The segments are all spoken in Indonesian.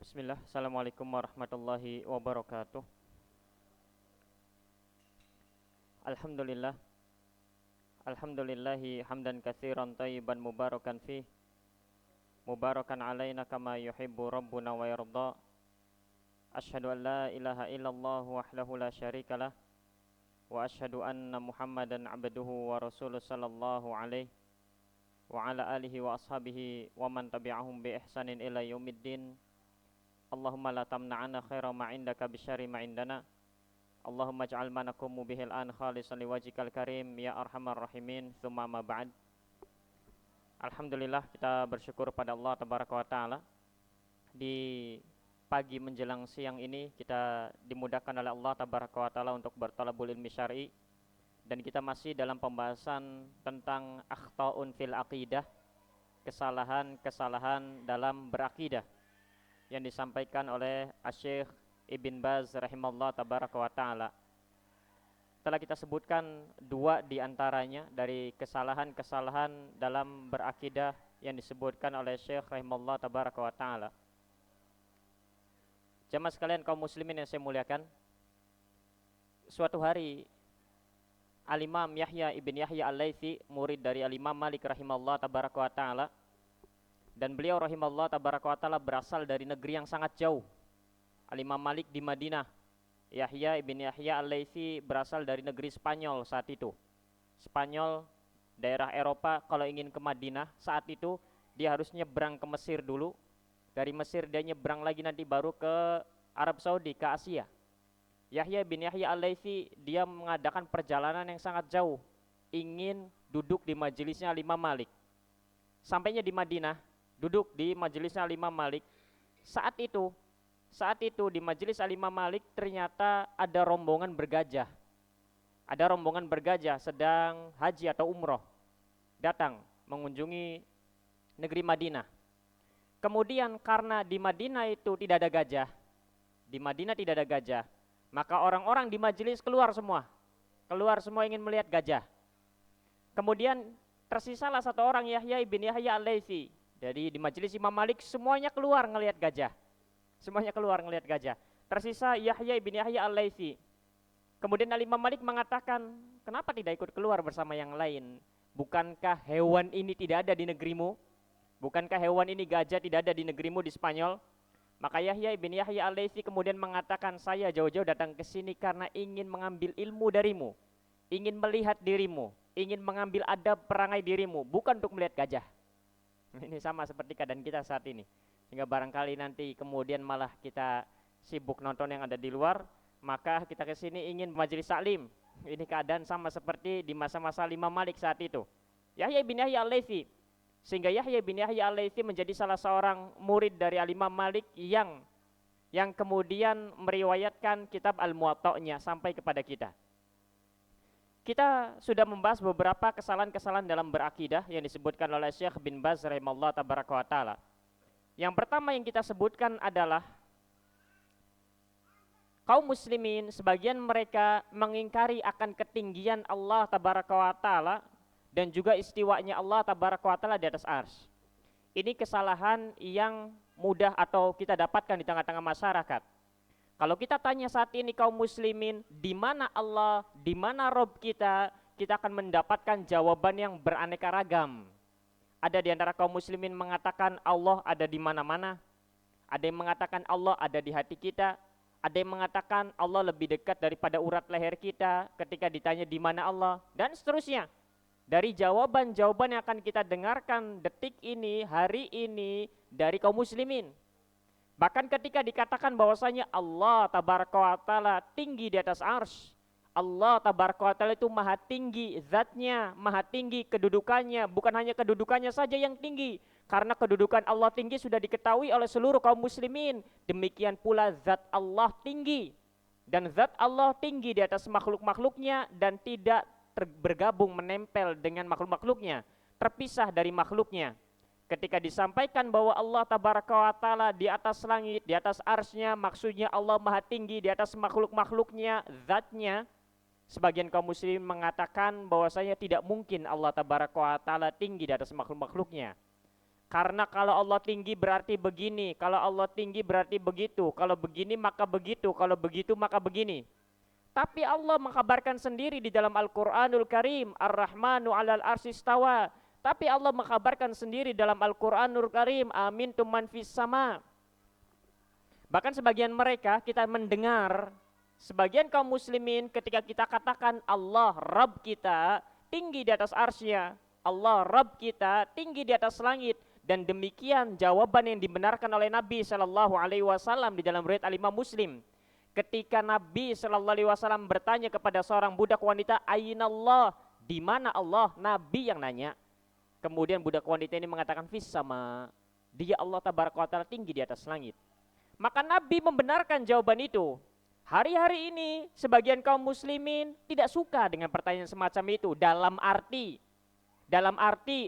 Bismillah, Assalamualaikum warahmatullahi wabarakatuh. Alhamdulillah, Alhamdulillahi hamdan katsiran tayyiban mubarakan fih, mubarakan alaina kama yuhibbu rabbuna wa yarda. Asyhadu an la ilaha illallah wahdahu la syarikalah, wa asyhadu anna Muhammadan abduhu wa rasuluh sallallahu alaihi wa ala alihi wa ashabihi wa man tabi'ahum bi ihsanin ila yaumiddin. Allahumma la tamna'ana khaira ma indaka bisyarri ma indana. Allahumma ja'al ma naqumu bihil an khalisan liwajhikal karim ya arhamar rahimin. Tsumma ma ba'd. Alhamdulillah, kita bersyukur pada Allah tabaraka wa taala. Di pagi menjelang siang ini kita dimudahkan oleh Allah tabaraka wa taala untuk bertalabul ilmi syar'i, dan kita masih dalam pembahasan tentang akhta'un fil aqidah, kesalahan-kesalahan dalam berakidah yang disampaikan oleh Asy-Syaikh Ibn Baz rahimallahu tabaraka wa ta'ala. Telah kita sebutkan dua di antaranya dari kesalahan-kesalahan dalam berakidah yang disebutkan oleh Syekh rahimallahu tabaraka wa ta'ala. Jamaah sekalian kaum muslimin yang saya muliakan, suatu hari Al-Imam Yahya ibn Yahya Al-Laitsi, murid dari Al-Imam Malik rahimallahu tabaraka wa ta'ala, dan beliau rahimallahu tabaraka wa ta'ala berasal dari negeri yang sangat jauh. Al-Imam Malik di Madinah, Yahya ibn Yahya Al-Laitsi berasal dari negeri Spanyol saat itu. Spanyol, daerah Eropa, kalau ingin ke Madinah saat itu dia harus nyebrang ke Mesir dulu. Dari Mesir dia nyebrang lagi nanti baru ke Arab Saudi, ke Asia. Yahya bin Yahya Al-Laitsi dia mengadakan perjalanan yang sangat jauh, ingin duduk di majelisnya Al-Imam Malik. Sampainya di Madinah, duduk di majelisnya Al-Imam Malik. Saat itu di majelis Al-Imam Malik ternyata ada rombongan bergajah. Ada rombongan bergajah sedang haji atau umroh, datang mengunjungi negeri Madinah. Kemudian karena di Madinah itu tidak ada gajah, maka orang-orang di majelis keluar semua ingin melihat gajah. Kemudian tersisalah satu orang, Yahya bin Yahya Al-Laitsi. Jadi di majelis Imam Malik semuanya keluar ngelihat gajah. Tersisa Yahya bin Yahya Al-Laitsi. Kemudian Imam Malik mengatakan, kenapa tidak ikut keluar bersama yang lain? Bukankah hewan ini tidak ada di negerimu? Bukankah hewan ini gajah tidak ada di negerimu di Spanyol? Maka Yahya bin Yahya Al-Laitsi kemudian mengatakan, saya jauh-jauh datang ke sini karena ingin mengambil ilmu darimu, ingin melihat dirimu, ingin mengambil adab perangai dirimu, bukan untuk melihat gajah. Ini sama seperti keadaan kita saat ini. Sehingga barangkali nanti kemudian malah kita sibuk nonton yang ada di luar, maka kita ke sini ingin majelis taklim. Ini keadaan sama seperti di masa-masa Imam Malik saat itu. Yahya bin Yahya Al-Laitsi, sehingga Yahya bin Yahya Al-Laitsi menjadi salah seorang murid dari Al-Imam Malik yang kemudian meriwayatkan kitab Al-Muwatta'nya sampai kepada kita. Kita sudah membahas beberapa kesalahan-kesalahan dalam berakidah yang disebutkan oleh Syekh bin Baz rahimallahu tabaraka wa taala. Yang pertama yang kita sebutkan adalah kaum muslimin sebagian mereka mengingkari akan ketinggian Allah tabaraka wa taala dan juga istiwanya Allah tabaraka wa taala di atas arsy. Ini kesalahan yang mudah atau kita dapatkan di tengah-tengah masyarakat. Kalau kita tanya saat ini kaum muslimin, di mana Allah, di mana Rob kita akan mendapatkan jawaban yang beraneka ragam. Ada di antara kaum muslimin mengatakan Allah ada di mana-mana. Ada yang mengatakan Allah ada di hati kita. Ada yang mengatakan Allah lebih dekat daripada urat leher kita ketika ditanya di mana Allah, dan seterusnya. Dari jawaban-jawaban yang akan kita dengarkan detik ini, hari ini dari kaum muslimin. Bahkan ketika dikatakan bahwasanya Allah tabaraka wa ta'ala tinggi di atas arsy, Allah tabaraka wa ta'ala itu maha tinggi zatnya, maha tinggi kedudukannya. Bukan hanya kedudukannya saja yang tinggi, karena kedudukan Allah tinggi sudah diketahui oleh seluruh kaum muslimin. Demikian pula zat Allah tinggi, dan zat Allah tinggi di atas makhluk-makhluknya dan tidak bergabung menempel dengan makhluk-makhluknya, terpisah dari makhluknya. Ketika disampaikan bahwa Allah tabaraka wa ta'ala di atas langit, di atas arsy-Nya, maksudnya Allah maha tinggi di atas makhluk-makhluknya, zatnya. Sebagian kaum muslimin mengatakan bahwasanya tidak mungkin Allah tabaraka wa ta'ala tinggi di atas makhluk-makhluknya. Karena kalau Allah tinggi berarti begini, kalau Allah tinggi berarti begitu, kalau begini maka begitu, kalau begitu maka begini. Tapi Allah mengkabarkan sendiri di dalam Al-Quranul Karim, Ar-Rahmanu 'alal arsy istawa. Tapi Allah mengkabarkan sendiri dalam Al-Quranul Karim, Amintum man fis sama. Bahkan sebagian mereka kita mendengar, sebagian kaum muslimin ketika kita katakan Allah Rabb kita tinggi di atas arsy-Nya, Allah Rabb kita tinggi di atas langit, dan demikian jawaban yang dibenarkan oleh Nabi Shallallahu Alaihi Wasallam di dalam riwayat Al-Imam Muslim. Ketika Nabi Shallallahu Alaihi Wasallam bertanya kepada seorang budak wanita, Ainallah, di mana Allah? Nabi yang nanya. Kemudian budak wanita ini mengatakan, fis sama, dia Allah tabaraka wa ta'ala tinggi di atas langit. Maka Nabi membenarkan jawaban itu. Hari-hari ini sebagian kaum muslimin tidak suka dengan pertanyaan semacam itu, dalam arti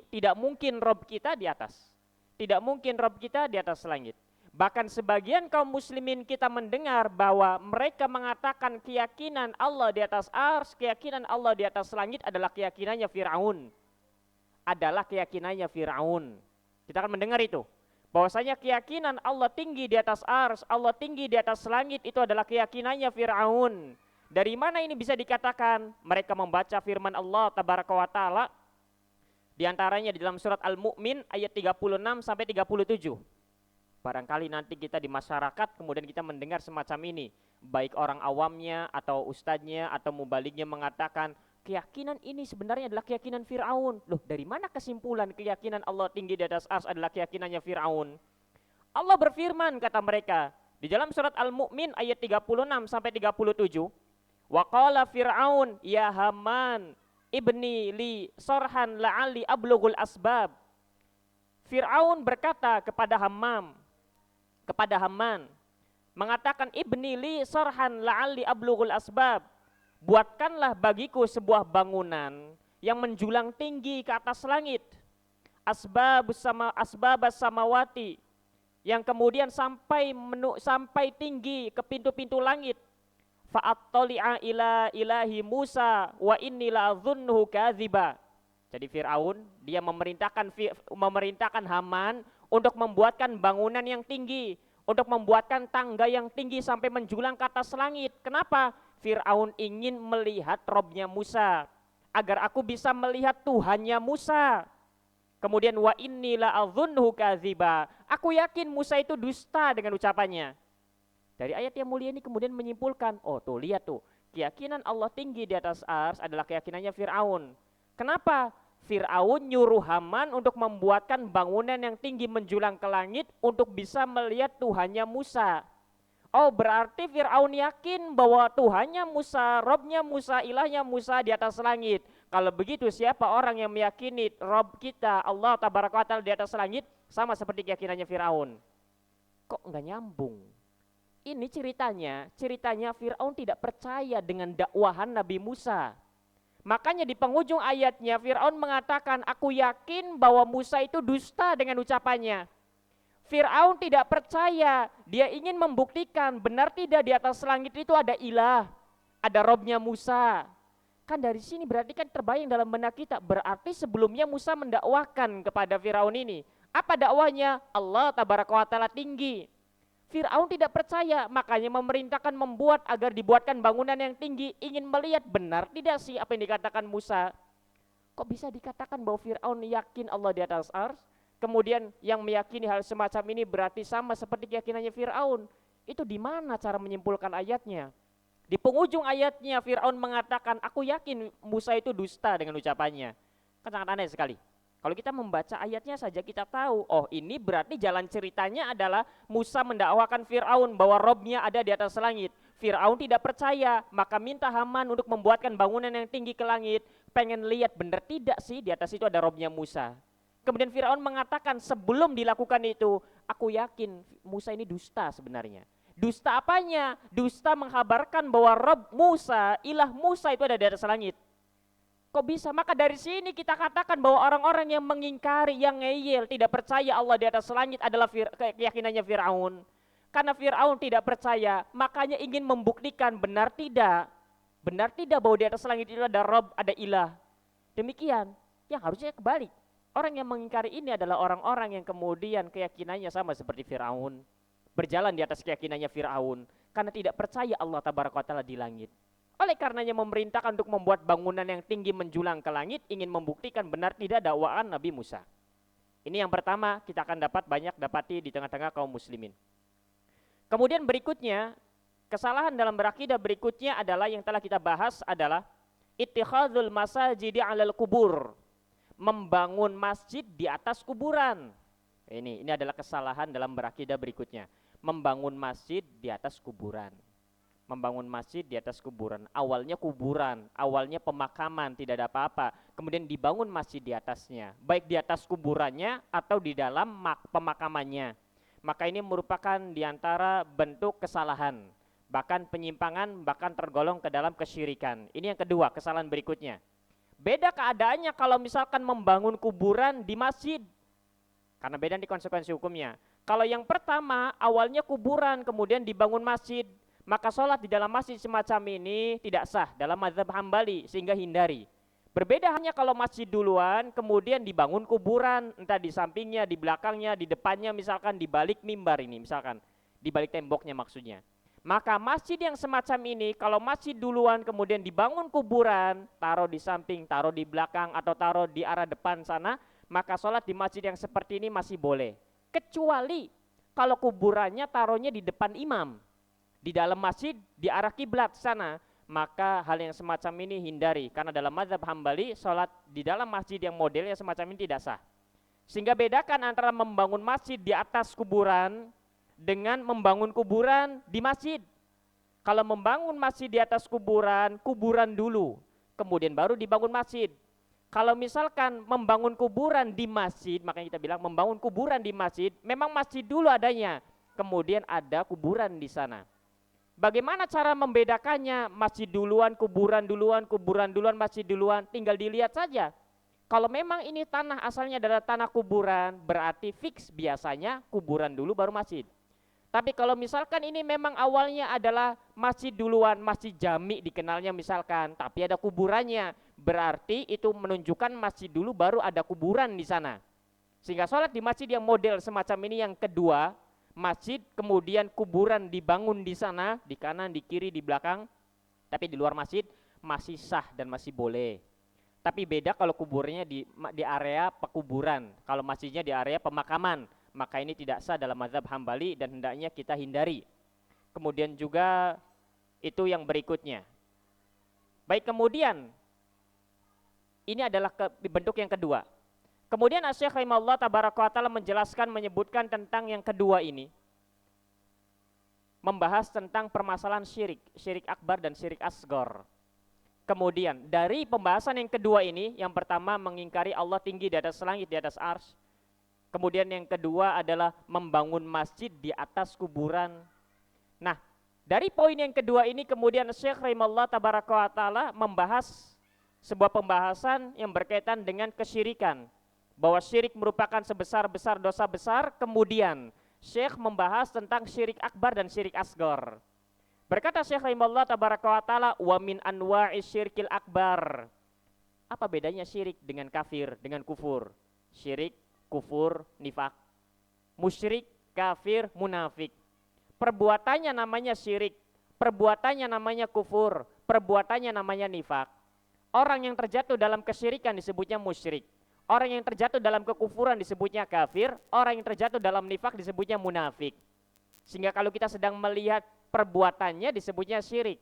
tidak mungkin Rob kita di atas. Tidak mungkin Rob kita di atas langit. Bahkan sebagian kaum muslimin kita mendengar bahwa mereka mengatakan keyakinan Allah di atas ars, keyakinan Allah di atas langit adalah keyakinannya Fir'aun. Kita akan mendengar itu. Bahwasanya keyakinan Allah tinggi di atas ars, Allah tinggi di atas langit itu adalah keyakinannya Fir'aun. Dari mana ini bisa dikatakan? Mereka membaca firman Allah tabaraka wa ta'ala di antaranya di dalam surat Al-Mu'min ayat 36 sampai 37. Barangkali nanti kita di masyarakat kemudian kita mendengar semacam ini, baik orang awamnya atau ustadznya atau mubalignya mengatakan keyakinan ini sebenarnya adalah keyakinan Fir'aun. Loh, dari mana kesimpulan keyakinan Allah tinggi di atas ars adalah keyakinannya Fir'aun? Allah berfirman, kata mereka di dalam surat Al-Mu'min ayat 36 sampai 37, wa qala Fir'aun ya Haman ibni li sorhan la'ali ablughul asbab. Fir'aun berkata kepada Haman, mengatakan ibni li sorhan la'ali ablughul asbab, buatkanlah bagiku sebuah bangunan yang menjulang tinggi ke atas langit, asbab samawati, yang kemudian sampai tinggi ke pintu-pintu langit. Fa'attali'a ila ilahi Musa wa inni la'adhunnuhu kadziba. Jadi Fir'aun dia memerintahkan Haman untuk membuatkan bangunan yang tinggi, untuk membuatkan tangga yang tinggi sampai menjulang ke atas langit. Kenapa? Fir'aun ingin melihat Robnya Musa, agar aku bisa melihat Tuhannya Musa. Kemudian wa inni la'adhunnuhu kadziba, aku yakin Musa itu dusta dengan ucapannya. Dari ayat yang mulia ini kemudian menyimpulkan, oh tuh lihat tuh, keyakinan Allah tinggi di atas ars adalah keyakinannya Fir'aun. Kenapa? Fir'aun nyuruh Haman untuk membuatkan bangunan yang tinggi menjulang ke langit untuk bisa melihat Tuhannya Musa. Oh berarti Fir'aun yakin bahwa Tuhannya Musa, Robnya Musa, ilahnya Musa di atas langit. Kalau begitu siapa orang yang meyakini Rob kita Allah tabaraka wa ta'ala di atas langit sama seperti keyakinannya Fir'aun? Kok enggak nyambung? Ini ceritanya Fir'aun tidak percaya dengan dakwahan Nabi Musa. Makanya di penghujung ayatnya Fir'aun mengatakan, aku yakin bahwa Musa itu dusta dengan ucapannya. Fir'aun tidak percaya, dia ingin membuktikan benar tidak di atas langit itu ada ilah, ada Robnya Musa. Kan dari sini berarti kan terbayang dalam benak kita, berarti sebelumnya Musa mendakwakan kepada Fir'aun ini. Apa dakwahnya? Allah tabaraka wa ta'ala tinggi. Fir'aun tidak percaya, makanya memerintahkan membuat agar dibuatkan bangunan yang tinggi, ingin melihat benar tidak sih apa yang dikatakan Musa. Kok bisa dikatakan bahwa Fir'aun yakin Allah di atas ars? Kemudian yang meyakini hal semacam ini berarti sama seperti keyakinannya Fir'aun. Itu di mana cara menyimpulkan ayatnya? Di penghujung ayatnya Fir'aun mengatakan, aku yakin Musa itu dusta dengan ucapannya. Kan sangat aneh sekali. Kalau kita membaca ayatnya saja kita tahu, oh ini berarti jalan ceritanya adalah Musa mendakwakan Fir'aun bahwa Robnya ada di atas langit. Fir'aun tidak percaya, maka minta Haman untuk membuatkan bangunan yang tinggi ke langit. Pengen lihat benar tidak sih di atas itu ada Robnya Musa. Kemudian Fir'aun mengatakan sebelum dilakukan itu, aku yakin Musa ini dusta sebenarnya. Dusta apanya? Dusta mengkabarkan bahwa Rob Musa, ilah Musa itu ada di atas langit. Kok bisa? Maka dari sini kita katakan bahwa orang-orang yang mengingkari, yang ngeyel, tidak percaya Allah di atas langit adalah keyakinannya Fir'aun. Karena Fir'aun tidak percaya, makanya ingin membuktikan benar tidak bahwa di atas langit itu ada Rob, ada ilah. Demikian, yang harusnya kebalik. Orang yang mengingkari ini adalah orang-orang yang kemudian keyakinannya sama seperti Firaun, berjalan di atas keyakinannya Firaun karena tidak percaya Allah tabaraka wa taala di langit. Oleh karenanya memerintahkan untuk membuat bangunan yang tinggi menjulang ke langit, ingin membuktikan benar tidak dakwaan Nabi Musa. Ini yang pertama kita akan banyak dapati di tengah-tengah kaum muslimin. Kemudian berikutnya, kesalahan dalam berakidah berikutnya adalah yang telah kita bahas adalah ittikhadzul masajidi 'alal kubur. Membangun masjid di atas kuburan. Ini adalah kesalahan dalam berakidah berikutnya. Membangun masjid di atas kuburan. Membangun masjid di atas kuburan. Awalnya kuburan, awalnya pemakaman, tidak ada apa-apa. Kemudian dibangun masjid di atasnya, baik di atas kuburannya atau di dalam pemakamannya. Maka ini merupakan diantara bentuk kesalahan, bahkan penyimpangan, bahkan tergolong ke dalam kesyirikan. Ini yang kedua, kesalahan berikutnya. Beda keadaannya kalau misalkan membangun kuburan di masjid, karena beda di konsekuensi hukumnya. Kalau yang pertama awalnya kuburan kemudian dibangun masjid, maka sholat di dalam masjid semacam ini tidak sah dalam mazhab Hambali, sehingga hindari. Berbeda hanya kalau masjid duluan kemudian dibangun kuburan, entah di sampingnya, di belakangnya, di depannya, misalkan di balik mimbar ini, misalkan di balik temboknya maksudnya. Maka masjid yang semacam ini kalau masjid duluan kemudian dibangun kuburan, taruh di samping, taruh di belakang atau taruh di arah depan sana, maka sholat di masjid yang seperti ini masih boleh. Kecuali kalau kuburannya taruhnya di depan imam, di dalam masjid di arah kiblat sana, maka hal yang semacam ini hindari, karena dalam mazhab Hambali sholat di dalam masjid yang modelnya semacam ini tidak sah. Sehingga bedakan antara membangun masjid di atas kuburan dengan membangun kuburan di masjid. Kalau membangun masjid di atas kuburan, kuburan dulu, kemudian baru dibangun masjid. Kalau misalkan membangun kuburan di masjid, makanya kita bilang membangun kuburan di masjid, memang masjid dulu adanya, kemudian ada kuburan di sana. Bagaimana cara membedakannya? Masjid duluan, kuburan duluan, kuburan duluan, masjid duluan, tinggal dilihat saja. Kalau memang ini tanah asalnya adalah tanah kuburan, berarti fix biasanya kuburan dulu baru masjid. Tapi kalau misalkan ini memang awalnya adalah masjid duluan, masjid jami dikenalnya misalkan, tapi ada kuburannya, berarti itu menunjukkan masjid dulu baru ada kuburan di sana. Sehingga sholat di masjid yang model semacam ini yang kedua, masjid kemudian kuburan dibangun di sana, di kanan, di kiri, di belakang, tapi di luar masjid masih sah dan masih boleh. Tapi beda kalau kuburnya di area pekuburan, kalau masjidnya di area pemakaman, maka ini tidak sah dalam mazhab Hambali dan hendaknya kita hindari. Kemudian juga itu yang berikutnya. Baik, kemudian ini adalah bentuk yang kedua. Kemudian Asy-Syaikh rahimahullah tabaraka wa taala menjelaskan, menyebutkan tentang yang kedua ini, membahas tentang permasalahan syirik, syirik akbar dan syirik asghar. Kemudian dari pembahasan yang kedua ini, yang pertama mengingkari Allah tinggi di atas langit, di atas arsy. Kemudian yang kedua adalah membangun masjid di atas kuburan. Nah, dari poin yang kedua ini kemudian Syekh rahimahullah tabaraka wa taala membahas sebuah pembahasan yang berkaitan dengan kesyirikan, bahwa syirik merupakan sebesar-besar dosa besar. Kemudian Syekh membahas tentang syirik akbar dan syirik asghar. Berkata Syekh rahimahullah tabaraka wa taala, wa min anwa'i syirkil akbar. Apa bedanya syirik dengan kafir, dengan kufur? Syirik, kufur, nifak. Musyrik, kafir, munafik. Perbuatannya namanya syirik, perbuatannya namanya kufur, perbuatannya namanya nifak. Orang yang terjatuh dalam kesyirikan disebutnya musyrik. Orang yang terjatuh dalam kekufuran disebutnya kafir, orang yang terjatuh dalam nifak disebutnya munafik. Sehingga kalau kita sedang melihat perbuatannya disebutnya syirik.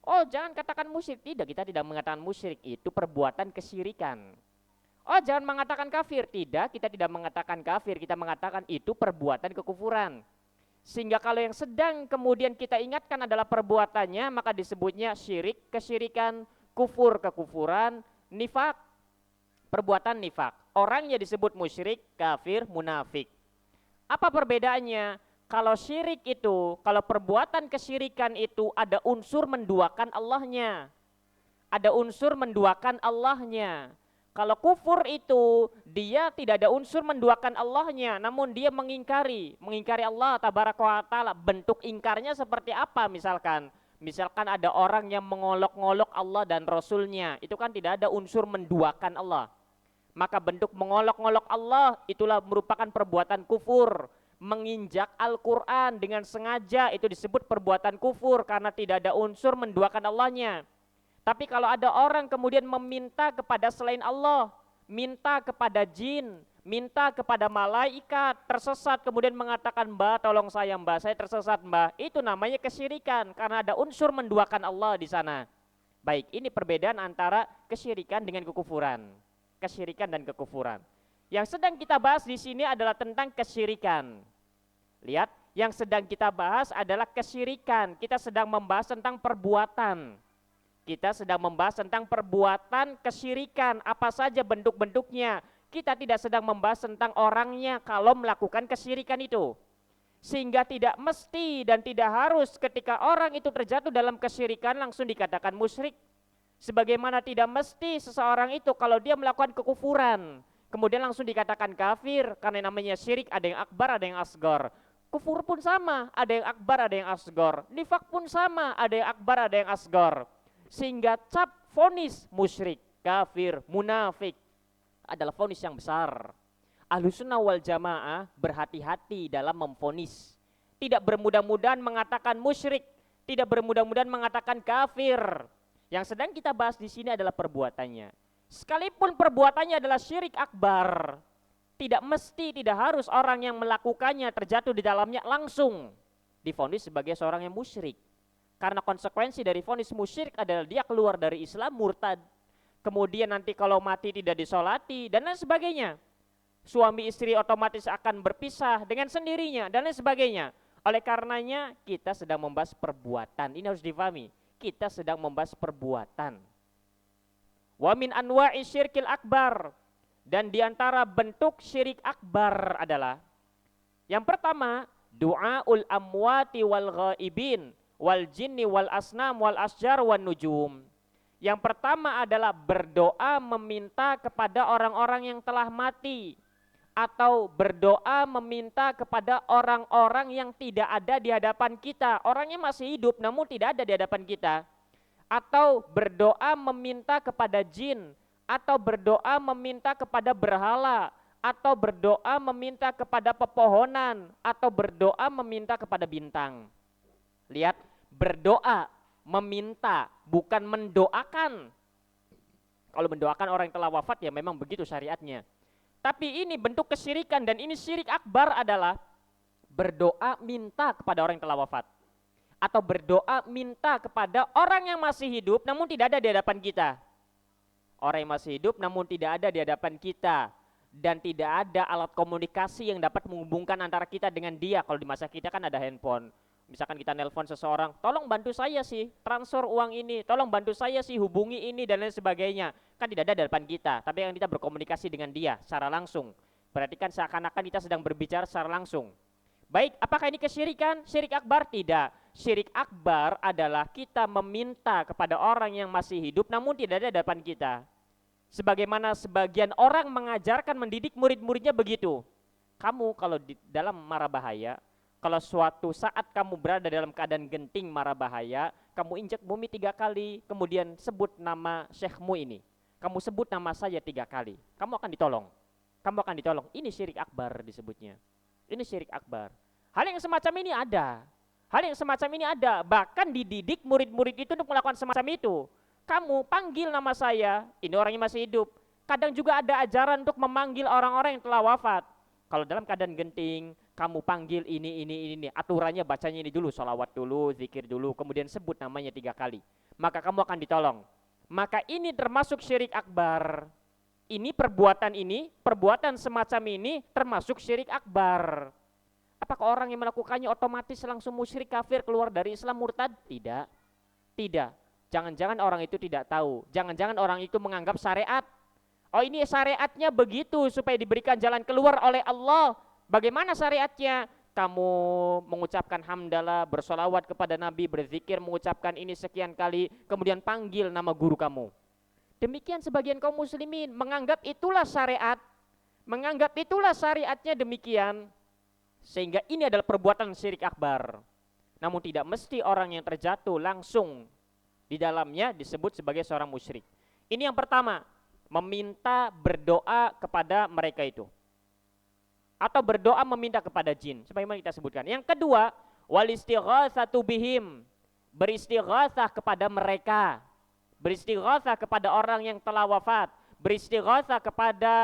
Oh, jangan katakan musyrik. Tidak, kita tidak mengatakan musyrik, itu perbuatan kesyirikan. Oh, jangan mengatakan kafir. Tidak, kita tidak mengatakan kafir, kita mengatakan itu perbuatan kekufuran. Sehingga kalau yang sedang kemudian kita ingatkan adalah perbuatannya, maka disebutnya syirik, kesyirikan, kufur, kekufuran, nifak, perbuatan nifak. Orangnya disebut musyrik, kafir, munafik. Apa perbedaannya? Kalau syirik itu, kalau perbuatan kesyirikan itu ada unsur menduakan Allahnya. Ada unsur menduakan Allahnya. Kalau kufur itu, dia tidak ada unsur menduakan Allahnya, namun dia mengingkari Allah tabaraka wa ta'ala. Bentuk ingkarnya seperti apa misalkan? Misalkan ada orang yang mengolok-ngolok Allah dan Rasulnya, itu kan tidak ada unsur menduakan Allah. maka bentuk mengolok-ngolok Allah itulah merupakan perbuatan kufur. Menginjak Al-Quran dengan sengaja itu disebut perbuatan kufur karena tidak ada unsur menduakan Allahnya. Tapi kalau ada orang kemudian meminta kepada selain Allah, minta kepada jin, minta kepada malaikat, tersesat kemudian mengatakan, "Mbah, tolong saya Mbah, saya tersesat Mbah." Itu namanya kesyirikan karena ada unsur menduakan Allah di sana. Baik, ini perbedaan antara kesyirikan dengan kekufuran. Kesyirikan dan kekufuran. Yang sedang kita bahas di sini adalah tentang kesyirikan. Lihat, yang sedang kita bahas adalah kesyirikan. Kita sedang membahas tentang perbuatan. Kita sedang membahas tentang perbuatan kesyirikan, apa saja bentuk-bentuknya. Kita tidak sedang membahas tentang orangnya kalau melakukan kesyirikan itu. Sehingga tidak mesti dan tidak harus ketika orang itu terjatuh dalam kesyirikan langsung dikatakan musyrik. Sebagaimana tidak mesti seseorang itu kalau dia melakukan kekufuran, kemudian langsung dikatakan kafir, karena namanya syirik ada yang akbar, ada yang asgor. Kufur pun sama, ada yang akbar, ada yang asgor. Nifak pun sama, ada yang akbar, ada yang asgor. Sehingga cap vonis musyrik, kafir, munafik adalah vonis yang besar. Ahlussunnah wal jamaah berhati-hati dalam memvonis. Tidak bermudah-mudahan mengatakan musyrik, tidak bermudah-mudahan mengatakan kafir. Yang sedang kita bahas di sini adalah perbuatannya. Sekalipun perbuatannya adalah syirik akbar, tidak mesti, tidak harus orang yang melakukannya terjatuh di dalamnya langsung divonis sebagai seorang yang musyrik. Karena konsekuensi dari vonis musyrik adalah dia keluar dari Islam, murtad. Kemudian nanti kalau mati tidak disolati dan lain sebagainya. Suami istri otomatis akan berpisah dengan sendirinya dan lain sebagainya. Oleh karenanya kita sedang membahas perbuatan. Ini harus difahami. Kita sedang membahas perbuatan. Wa min anwa'i syirkil akbar. Dan diantara bentuk syirik akbar adalah yang pertama, du'aul amwati wal ghaibin wal jinni wal asnam wal asjar wan nujum. Yang pertama adalah berdoa meminta kepada orang-orang yang telah mati, atau berdoa meminta kepada orang-orang yang tidak ada di hadapan kita. Orangnya masih hidup namun tidak ada di hadapan kita. Atau berdoa meminta kepada jin, atau berdoa meminta kepada berhala, atau berdoa meminta kepada pepohonan, atau berdoa meminta kepada bintang. Lihat, berdoa, meminta, bukan mendoakan. Kalau mendoakan orang yang telah wafat ya memang begitu syariatnya. Tapi ini bentuk kesyirikan dan ini syirik akbar adalah berdoa minta kepada orang yang telah wafat. Atau berdoa minta kepada orang yang masih hidup namun tidak ada di hadapan kita. Orang yang masih hidup namun tidak ada di hadapan kita. Dan tidak ada alat komunikasi yang dapat menghubungkan antara kita dengan dia. Kalau di masa kita kan ada handphone. Misalkan kita nelpon seseorang, tolong bantu saya sih transfer uang ini, tolong bantu saya sih hubungi ini dan lain sebagainya. Kan tidak ada di depan kita, tapi yang kita berkomunikasi dengan dia secara langsung. Berarti kan seakan-akan kita sedang berbicara secara langsung. Baik, apakah ini kesyirikan? Syirik akbar? Tidak. Syirik akbar adalah kita meminta kepada orang yang masih hidup namun tidak ada di depan kita. Sebagaimana sebagian orang mengajarkan mendidik murid-muridnya begitu. Kamu kalau di dalam mara bahaya, kalau suatu saat kamu berada dalam keadaan genting mara bahaya, kamu injak bumi 3 kali, kemudian sebut nama syekhmu ini. Kamu sebut nama saya 3 kali, kamu akan ditolong. Kamu akan ditolong. Ini syirik akbar disebutnya. Ini syirik akbar. Hal yang semacam ini ada. Hal yang semacam ini ada. Bahkan dididik murid-murid itu untuk melakukan semacam itu. Kamu panggil nama saya, ini orangnya masih hidup. Kadang juga ada ajaran untuk memanggil orang-orang yang telah wafat. Kalau dalam keadaan genting, kamu panggil ini. Aturannya bacanya ini dulu, sholawat dulu, zikir dulu, kemudian sebut namanya 3 kali. Maka kamu akan ditolong. Maka ini termasuk syirik akbar. Ini, perbuatan semacam ini termasuk syirik akbar. Apakah orang yang melakukannya otomatis langsung musyrik kafir keluar dari Islam murtad? Tidak. Tidak. Jangan-jangan orang itu tidak tahu. Jangan-jangan orang itu menganggap syariat. Oh ini syariatnya begitu supaya diberikan jalan keluar oleh Allah. Bagaimana syariatnya? Kamu mengucapkan hamdalah, bersolawat kepada Nabi, berzikir, mengucapkan ini sekian kali, kemudian panggil nama guru kamu. Demikian sebagian kaum muslimin menganggap itulah syariat. Menganggap itulah syariatnya demikian. Sehingga ini adalah perbuatan syirik akbar. Namun tidak mesti orang yang terjatuh langsung di dalamnya disebut sebagai seorang musyrik. Ini yang pertama, meminta berdoa kepada mereka itu. Atau berdoa meminta kepada jin, sebagaimana kita sebutkan. Yang kedua, wal istighatsatu bihim, beristighatsah kepada mereka. Beristighatsah kepada orang yang telah wafat, beristighatsah kepada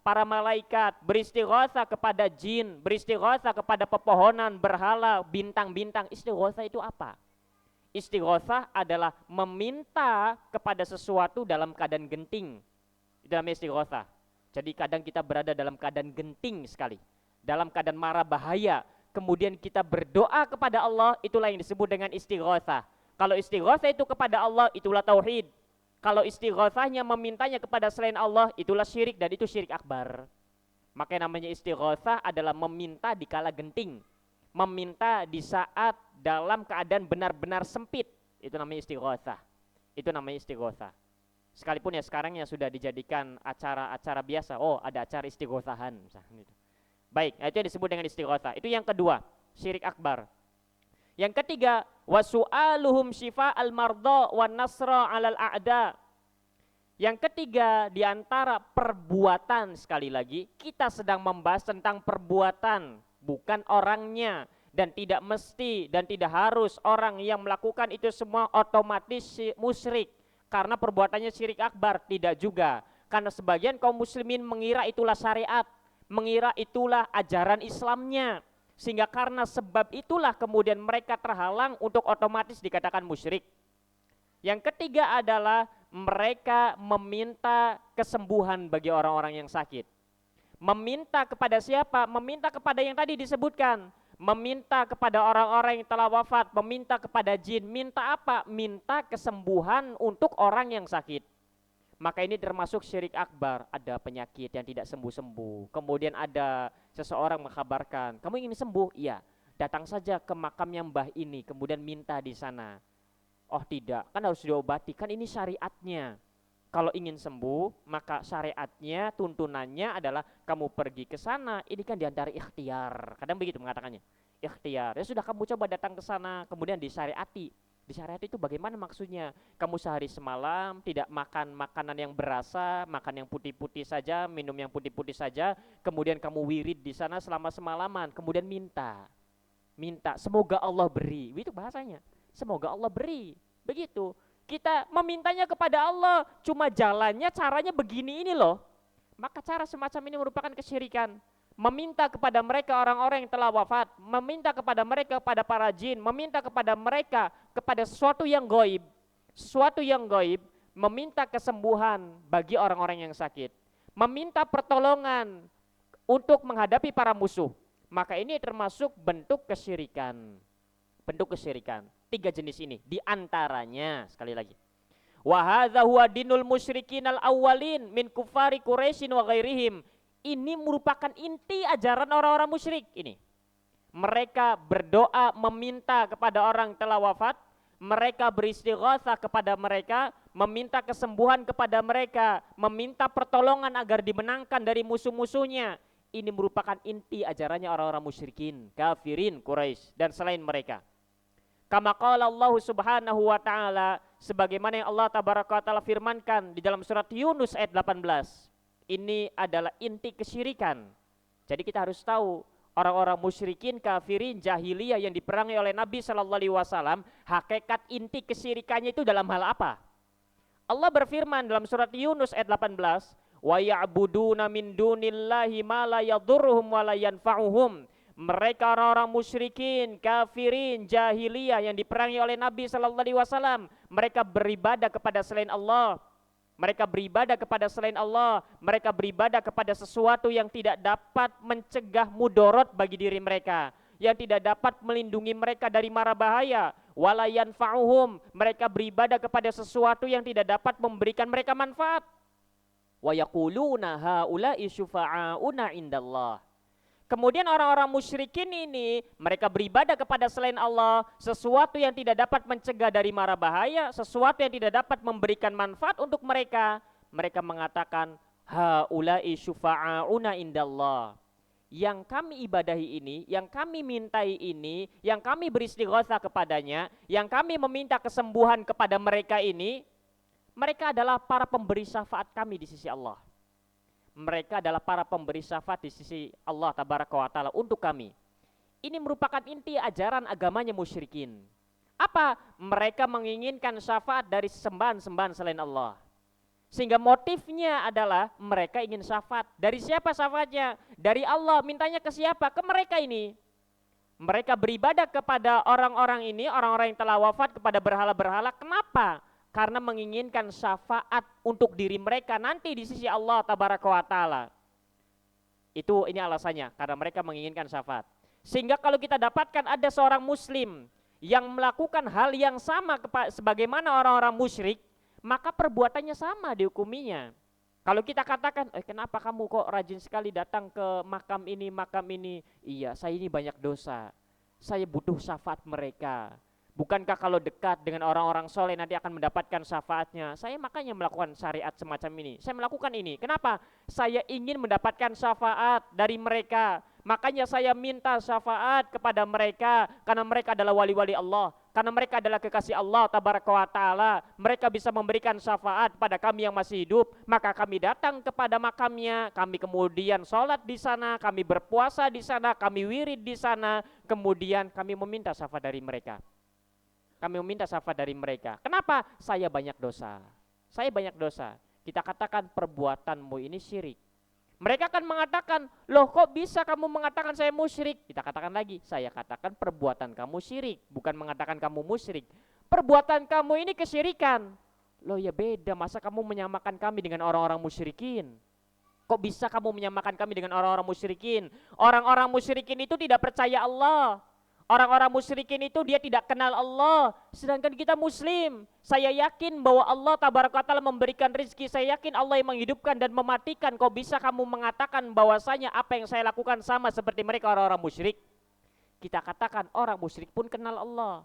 para malaikat, beristighatsah kepada jin, beristighatsah kepada pepohonan, berhala, bintang-bintang. Istighatsah itu apa? Istighatsah adalah meminta kepada sesuatu dalam keadaan genting. Itu namanya istighatsah. Jadi kadang kita berada dalam keadaan genting sekali, dalam keadaan mara bahaya, kemudian kita berdoa kepada Allah, itulah yang disebut dengan istighatsah. Kalau istighatsah itu kepada Allah, itulah tauhid. Kalau istighatsahnya memintanya kepada selain Allah, itulah syirik, dan itu syirik akbar. Makanya namanya istighatsah adalah meminta di kala genting, meminta di saat dalam keadaan benar-benar sempit. Itu namanya istighatsah. Itu namanya istighatsah. Sekalipun ya sekarang ya sudah dijadikan acara-acara biasa. Oh, ada acara istighatsahan misalnya. Baik, itu yang disebut dengan istighatsah. Itu yang kedua, syirik akbar. Yang ketiga, wasu'aluhum syifa'al mardha wan nasra 'alal a'da. Yang ketiga, di antara perbuatan, sekali lagi kita sedang membahas tentang perbuatan, bukan orangnya, dan tidak mesti dan tidak harus orang yang melakukan itu semua otomatis musyrik karena perbuatannya syirik akbar, tidak juga. Karena sebagian kaum muslimin mengira itulah syariat, mengira itulah ajaran Islamnya, sehingga karena sebab itulah kemudian mereka terhalang untuk otomatis dikatakan musyrik. Yang ketiga adalah mereka meminta kesembuhan bagi orang-orang yang sakit. Meminta kepada siapa? Meminta kepada yang tadi disebutkan, meminta kepada orang-orang yang telah wafat, meminta kepada jin. Minta apa? Minta kesembuhan untuk orang yang sakit. Maka ini termasuk syirik akbar. Ada penyakit yang tidak sembuh-sembuh, kemudian ada seseorang mengkabarkan, kamu ingin sembuh? Iya, datang saja ke makamnya mbah ini, kemudian minta di sana. Oh tidak, kan harus diobati, kan ini syariatnya. Kalau ingin sembuh, maka syariatnya, tuntunannya adalah kamu pergi ke sana. Ini kan diantara ikhtiar. Kadang begitu mengatakannya. Ikhtiar. Ya sudah, kamu coba datang ke sana, kemudian disyariati. Disyariati itu bagaimana maksudnya? Kamu sehari semalam tidak makan makanan yang berasa, makan yang putih-putih saja, minum yang putih-putih saja, kemudian kamu wirid di sana selama semalaman, kemudian minta. Semoga Allah beri. Itu bahasanya. Semoga Allah beri. Begitu. Kita memintanya kepada Allah, cuma jalannya, caranya begini ini loh. Maka cara semacam ini merupakan kesyirikan. Meminta kepada mereka orang-orang yang telah wafat, meminta kepada mereka, kepada para jin, meminta kepada mereka, kepada sesuatu yang gaib. Sesuatu yang gaib, meminta kesembuhan bagi orang-orang yang sakit. Meminta pertolongan untuk menghadapi para musuh. Maka ini termasuk bentuk kesyirikan. Bentuk kesyirikan. 3 jenis ini diantaranya, sekali lagi, wa hadza huwa dinul musyrikin al awwalin min kufari Quraisyin wa ghairihim. Ini merupakan inti ajaran orang-orang musyrik ini. Mereka berdoa meminta kepada orang yang telah wafat, mereka beristighatsah kepada mereka, meminta kesembuhan kepada mereka, meminta pertolongan agar dimenangkan dari musuh-musuhnya. Ini merupakan inti ajarannya orang-orang musyrikin, kafirin Quraisy dan selain mereka. Kama qala Allah Subhanahu wa taala, sebagaimana yang Allah tabaraka wa taala firmankan di dalam surat Yunus ayat 18. Ini adalah inti kesyirikan. Jadi kita harus tahu, orang-orang musyrikin, kafirin, jahiliyah yang diperangi oleh Nabi sallallahu alaihi wasallam, hakikat inti kesyirikannya itu dalam hal apa? Allah berfirman dalam surat Yunus ayat 18, wa ya'buduna min dunillahi ma la yadhurruhum wa la yanfa'uhum. Mereka orang-orang musyrikin, kafirin, jahiliyah yang diperangi oleh Nabi sallallahu alaihi wasallam, mereka beribadah kepada selain Allah. Mereka beribadah kepada selain Allah, mereka beribadah kepada sesuatu yang tidak dapat mencegah mudorot bagi diri mereka, yang tidak dapat melindungi mereka dari mara bahaya. Wala yanfa'uhum, mereka beribadah kepada sesuatu yang tidak dapat memberikan mereka manfaat. Wa yaquluna haula'i syufa'auna indallah. Kemudian orang-orang musyrikin ini, mereka beribadah kepada selain Allah, sesuatu yang tidak dapat mencegah dari mara bahaya, sesuatu yang tidak dapat memberikan manfaat untuk mereka. Mereka mengatakan, haula'i syufa'auna indallah. Yang kami ibadahi ini, yang kami mintai ini, yang kami beristighatsah kepadanya, yang kami meminta kesembuhan kepada mereka ini, Mereka adalah para pemberi syafaat kami di sisi Allah. Mereka adalah para pemberi syafaat di sisi Allah tabaraka wa ta'ala untuk kami. Ini merupakan inti ajaran agamanya musyrikin. Apa? Mereka menginginkan syafaat dari sembahan-sembahan selain Allah. Sehingga motifnya adalah mereka ingin syafaat. Dari siapa syafaatnya? Dari Allah. Mintanya ke siapa? Ke mereka ini. Mereka beribadah kepada orang-orang ini, orang-orang yang telah wafat, kepada berhala-berhala. Kenapa? Karena menginginkan syafaat untuk diri mereka nanti di sisi Allah tabaraka wa ta'ala. Ini alasannya, karena mereka menginginkan syafaat. Sehingga kalau kita dapatkan ada seorang muslim yang melakukan hal yang sama sebagaimana orang-orang musyrik, maka perbuatannya sama dihukuminya. Kalau kita katakan, kenapa kamu kok rajin sekali datang ke makam ini? Iya, saya ini banyak dosa. Saya butuh syafaat mereka. Bukankah kalau dekat dengan orang-orang soleh nanti akan mendapatkan syafaatnya? Saya makanya melakukan syariat semacam ini. Saya melakukan ini. Kenapa? Saya ingin mendapatkan syafaat dari mereka. Makanya saya minta syafaat kepada mereka karena mereka adalah wali-wali Allah. Karena mereka adalah kekasih Allah tabaraka wa ta'ala. Mereka bisa memberikan syafaat pada kami yang masih hidup. Maka kami datang kepada makamnya. Kami kemudian sholat di sana. Kami berpuasa di sana. Kami wirid di sana. Kemudian kami meminta syafaat dari mereka. Kenapa? Saya banyak dosa. Kita katakan perbuatanmu ini syirik. Mereka akan mengatakan, loh kok bisa kamu mengatakan saya musyrik? Kita katakan lagi, saya katakan perbuatan kamu syirik, bukan mengatakan kamu musyrik. Perbuatan kamu ini kesyirikan. Loh ya beda, masa kamu menyamakan kami dengan orang-orang musyrikin? Kok bisa kamu menyamakan kami dengan orang-orang musyrikin? Orang-orang musyrikin itu tidak percaya Allah. Orang-orang musyrikin itu dia tidak kenal Allah, sedangkan kita muslim. Saya yakin bahwa Allah tabaraka ta'ala memberikan rezeki, saya yakin Allah yang menghidupkan dan mematikan. Kok bisa kamu mengatakan bahwasanya apa yang saya lakukan sama seperti mereka orang-orang musyrik? Kita katakan orang musyrik pun kenal Allah.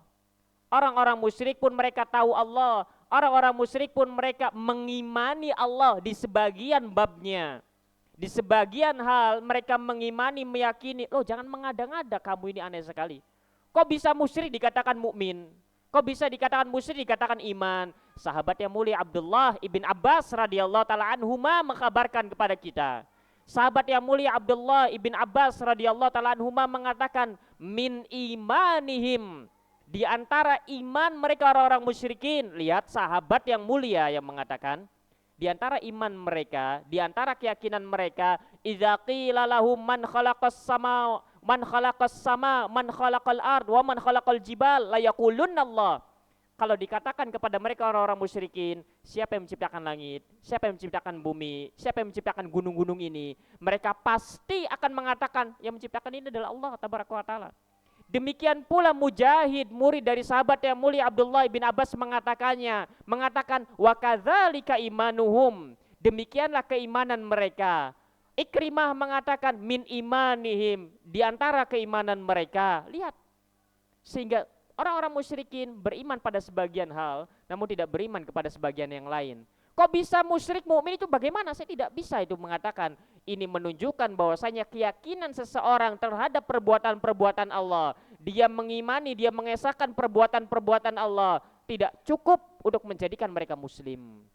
Orang-orang musyrik pun mereka tahu Allah. Orang-orang musyrik pun mereka mengimani Allah di sebagian babnya. Di sebagian hal mereka mengimani, meyakini, loh jangan mengada-ngada kamu ini aneh sekali. Kok bisa musyrik dikatakan mukmin? Kok bisa dikatakan musyrik dikatakan iman? Sahabat yang mulia Abdullah ibn Abbas radhiyallahu taala anhuma mengkabarkan kepada kita. Sahabat yang mulia Abdullah ibn Abbas radhiyallahu taala anhuma mengatakan min imanihim, di antara iman mereka orang-orang musyrikin. Lihat sahabat yang mulia yang mengatakan, di antara iman mereka, di antara keyakinan mereka, idza qila lahum man khalaqas sama, man khalaqal ard, wa man khalaqal jibal, la yaqulunna Allah. Kalau dikatakan kepada mereka orang-orang musyrikin, siapa yang menciptakan langit, siapa yang menciptakan bumi, siapa yang menciptakan gunung-gunung ini, mereka pasti akan mengatakan yang menciptakan ini adalah Allah tabaraka wa ta'ala. Demikian pula Mujahid, murid dari sahabat yang mulia Abdullah bin Abbas mengatakan wa kadzalika imanuhum, demikianlah keimanan mereka. Ikrimah mengatakan min imanihim, di antara keimanan mereka. Lihat, sehingga orang-orang musyrikin beriman pada sebagian hal, namun tidak beriman kepada sebagian yang lain. Kok bisa musyrik mukmin itu bagaimana? Saya tidak bisa itu mengatakan. Ini menunjukkan bahwasanya keyakinan seseorang terhadap perbuatan-perbuatan Allah, dia mengimani, dia mengesahkan perbuatan-perbuatan Allah, tidak cukup untuk menjadikan mereka muslim.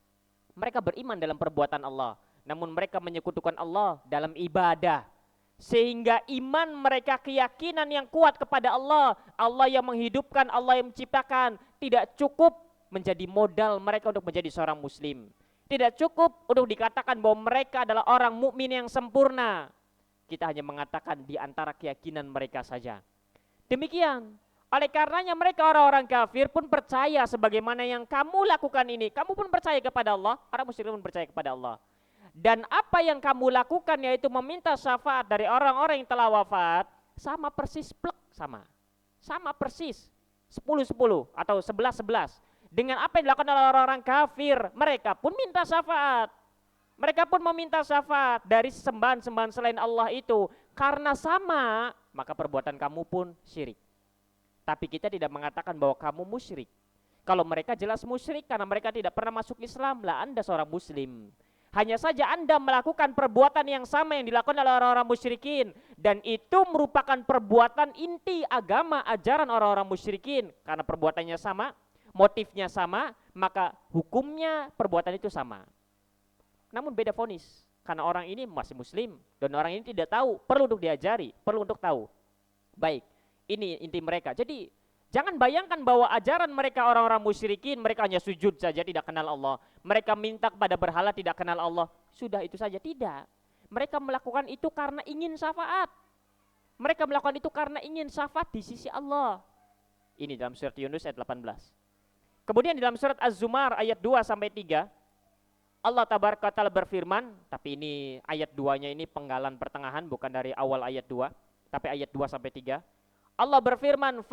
Mereka beriman dalam perbuatan Allah, namun mereka menyekutukan Allah dalam ibadah. Sehingga iman mereka, keyakinan yang kuat kepada Allah, Allah yang menghidupkan, Allah yang menciptakan, tidak cukup menjadi modal mereka untuk menjadi seorang muslim. Tidak cukup untuk dikatakan bahwa mereka adalah orang mukmin yang sempurna. Kita hanya mengatakan di antara keyakinan mereka saja. Demikian. Oleh karenanya mereka orang-orang kafir pun percaya sebagaimana yang kamu lakukan ini. Kamu pun percaya kepada Allah, orang musyrik pun percaya kepada Allah. Dan apa yang kamu lakukan yaitu meminta syafaat dari orang-orang yang telah wafat, sama persis plek sama. Sama persis 10-10 atau 11-11. Dengan apa yang dilakukan oleh orang-orang kafir, mereka pun minta syafaat. Mereka pun meminta syafaat dari sembahan-sembahan selain Allah itu. Karena sama, maka perbuatan kamu pun syirik. Tapi kita tidak mengatakan bahwa kamu musyrik. Kalau mereka jelas musyrik karena mereka tidak pernah masuk Islam, lah Anda seorang muslim. Hanya saja Anda melakukan perbuatan yang sama yang dilakukan oleh orang-orang musyrikin. Dan itu merupakan perbuatan inti agama ajaran orang-orang musyrikin. Karena perbuatannya sama, motifnya sama, maka hukumnya perbuatan itu sama. Namun beda vonis, karena orang ini masih muslim dan orang ini tidak tahu, perlu untuk diajari, perlu untuk tahu. Baik, ini inti mereka. Jadi jangan bayangkan bahwa ajaran mereka orang-orang musyrikin, mereka hanya sujud saja tidak kenal Allah, mereka minta kepada berhala tidak kenal Allah, sudah itu saja. Tidak, mereka melakukan itu karena ingin syafaat. Mereka melakukan itu karena ingin syafaat di sisi Allah. Ini dalam surat Yunus ayat 18. Kemudian di dalam surat Az-Zumar ayat 2-3, Allah tabaraka ta'ala berfirman, tapi ini ayat 2-nya ini penggalan pertengahan, bukan dari awal ayat 2, tapi ayat 2-3. Allah berfirman,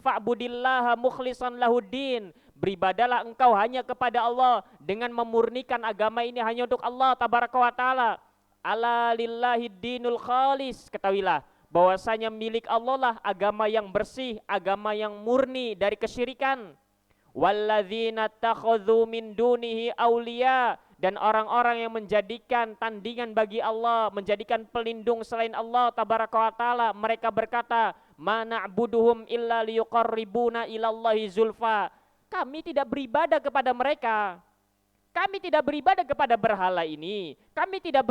fa'budillaha mukhlishan lahuddin, beribadalah engkau hanya kepada Allah dengan memurnikan agama ini hanya untuk Allah tabaraka wa ta'ala. Ala lillahi dinul khalis, ketahuilah bahwasanya milik Allah lah agama yang bersih, agama yang murni dari kesyirikan. Walladzina takhadhu min dunihi auliya, dan orang-orang yang menjadikan tandingan bagi Allah, menjadikan pelindung selain Allah tabaraka wa taala, mereka berkata, ma na'buduhum illa liyuqarribuna ilallahi zulfa. Kami tidak beribadah kepada mereka, kami tidak beribadah kepada berhala ini, kami tidak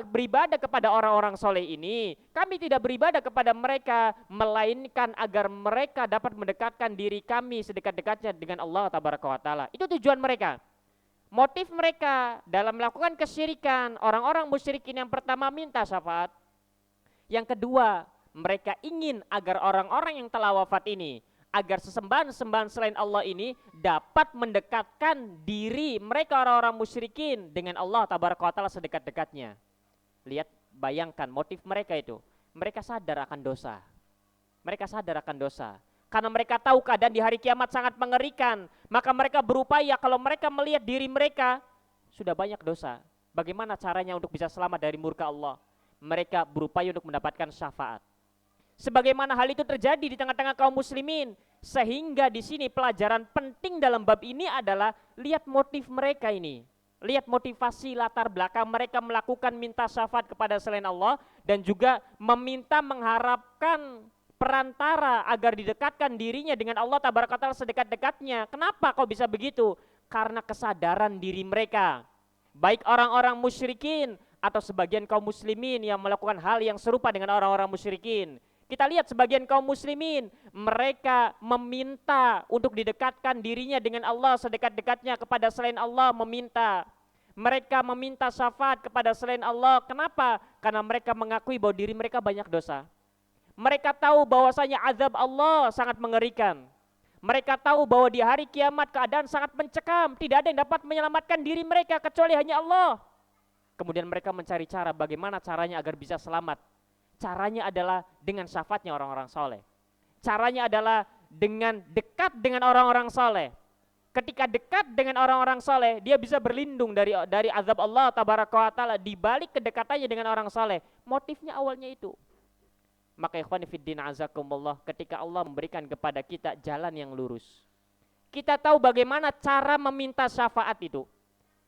beribadah kepada orang-orang soleh ini, kami tidak beribadah kepada mereka, melainkan agar mereka dapat mendekatkan diri kami sedekat-dekatnya dengan Allah tabaraka wa ta'ala. Itu tujuan mereka. Motif mereka dalam melakukan kesyirikan, orang-orang musyrikin yang pertama minta syafaat. Yang kedua, mereka ingin agar orang-orang yang telah wafat ini, agar sesembahan-sembahan selain Allah ini dapat mendekatkan diri mereka orang-orang musyrikin dengan Allah tabaraka wa ta'ala sedekat-dekatnya. Lihat, bayangkan motif mereka itu. Mereka sadar akan dosa. Mereka sadar akan dosa. Karena mereka tahu keadaan di hari kiamat sangat mengerikan, maka mereka berupaya kalau mereka melihat diri mereka sudah banyak dosa, bagaimana caranya untuk bisa selamat dari murka Allah? Mereka berupaya untuk mendapatkan syafaat. Sebagaimana hal itu terjadi di tengah-tengah kaum muslimin, sehingga di sini pelajaran penting dalam bab ini adalah lihat motif mereka ini. Lihat motivasi latar belakang mereka melakukan minta syafaat kepada selain Allah dan juga meminta mengharapkan perantara agar didekatkan dirinya dengan Allah tabaraka ta'ala sedekat-dekatnya. Kenapa kok bisa begitu? Karena kesadaran diri mereka, baik orang-orang musyrikin atau sebagian kaum muslimin yang melakukan hal yang serupa dengan orang-orang musyrikin. Kita lihat sebagian kaum muslimin, mereka meminta untuk didekatkan dirinya dengan Allah sedekat-dekatnya kepada selain Allah, mereka meminta syafaat kepada selain Allah. Kenapa? Karena mereka mengakui bahwa diri mereka banyak dosa. Mereka tahu bahwasanya azab Allah sangat mengerikan. Mereka tahu bahwa di hari kiamat keadaan sangat mencekam, tidak ada yang dapat menyelamatkan diri mereka kecuali hanya Allah. Kemudian mereka mencari cara bagaimana caranya agar bisa selamat. Caranya adalah dengan syafaatnya orang-orang soleh. Caranya adalah dengan dekat dengan orang-orang soleh. Ketika dekat dengan orang-orang soleh, dia bisa berlindung dari azab Allah tabaraka wa ta'ala di balik kedekatannya dengan orang soleh. Motifnya awalnya itu. Maka ikhwani fiddin azakumullah, ketika Allah memberikan kepada kita jalan yang lurus, kita tahu bagaimana cara meminta syafaat itu.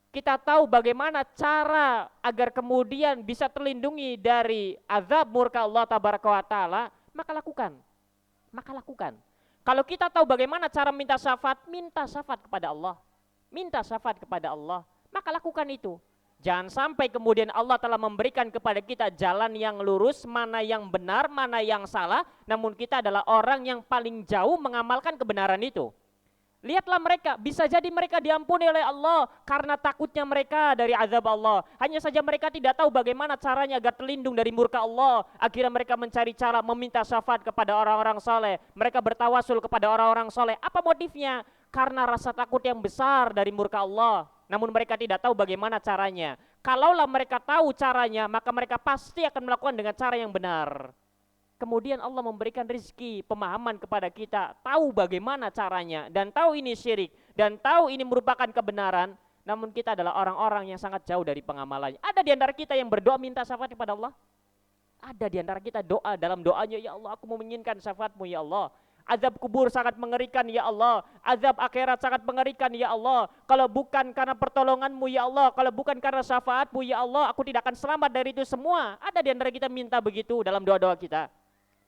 Kita tahu bagaimana cara agar kemudian bisa terlindungi dari azab murka Allah tabaraka wa ta'ala, maka lakukan. Kalau kita tahu bagaimana cara minta syafaat kepada Allah. Minta syafaat kepada Allah, maka lakukan itu. Jangan sampai kemudian Allah telah memberikan kepada kita jalan yang lurus, mana yang benar, mana yang salah, namun kita adalah orang yang paling jauh mengamalkan kebenaran itu. Lihatlah mereka, bisa jadi mereka diampuni oleh Allah karena takutnya mereka dari azab Allah. Hanya saja mereka tidak tahu bagaimana caranya agar terlindung dari murka Allah. Akhirnya mereka mencari cara meminta syafaat kepada orang-orang soleh. Mereka bertawasul kepada orang-orang soleh. Apa motifnya? Karena rasa takut yang besar dari murka Allah. Namun mereka tidak tahu bagaimana caranya. Kalaulah mereka tahu caranya, maka mereka pasti akan melakukan dengan cara yang benar. Kemudian Allah memberikan rezeki, pemahaman kepada kita, tahu bagaimana caranya, dan tahu ini syirik, dan tahu ini merupakan kebenaran, namun kita adalah orang-orang yang sangat jauh dari pengamalannya. Ada di antara kita yang berdoa minta syafaat kepada Allah? Ada di antara kita doa dalam doanya, ya Allah aku mau menginginkan syafaatmu ya Allah. Azab kubur sangat mengerikan ya Allah, azab akhirat sangat mengerikan ya Allah. Kalau bukan karena pertolonganmu ya Allah, kalau bukan karena syafaatmu ya Allah, aku tidak akan selamat dari itu semua. Ada di antara kita minta begitu dalam doa-doa kita.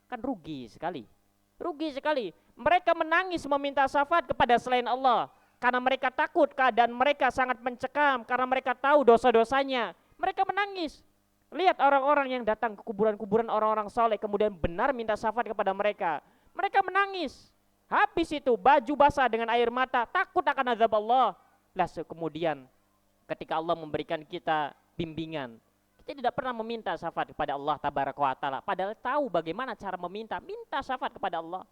Kan rugi sekali. Mereka menangis meminta syafaat kepada selain Allah. karena mereka takut, keadaan mereka sangat mencekam, karena mereka tahu dosa-dosanya, mereka menangis. Lihat orang-orang yang datang ke kuburan-kuburan orang-orang soleh, kemudian benar minta syafaat kepada mereka. Mereka menangis. Habis itu baju basah dengan air mata, takut akan azab Allah. Lah kemudian ketika Allah memberikan kita bimbingan, kita tidak pernah meminta syafaat kepada Allah tabaraka wa ta'ala, padahal tahu bagaimana cara meminta. Minta syafaat kepada Allah.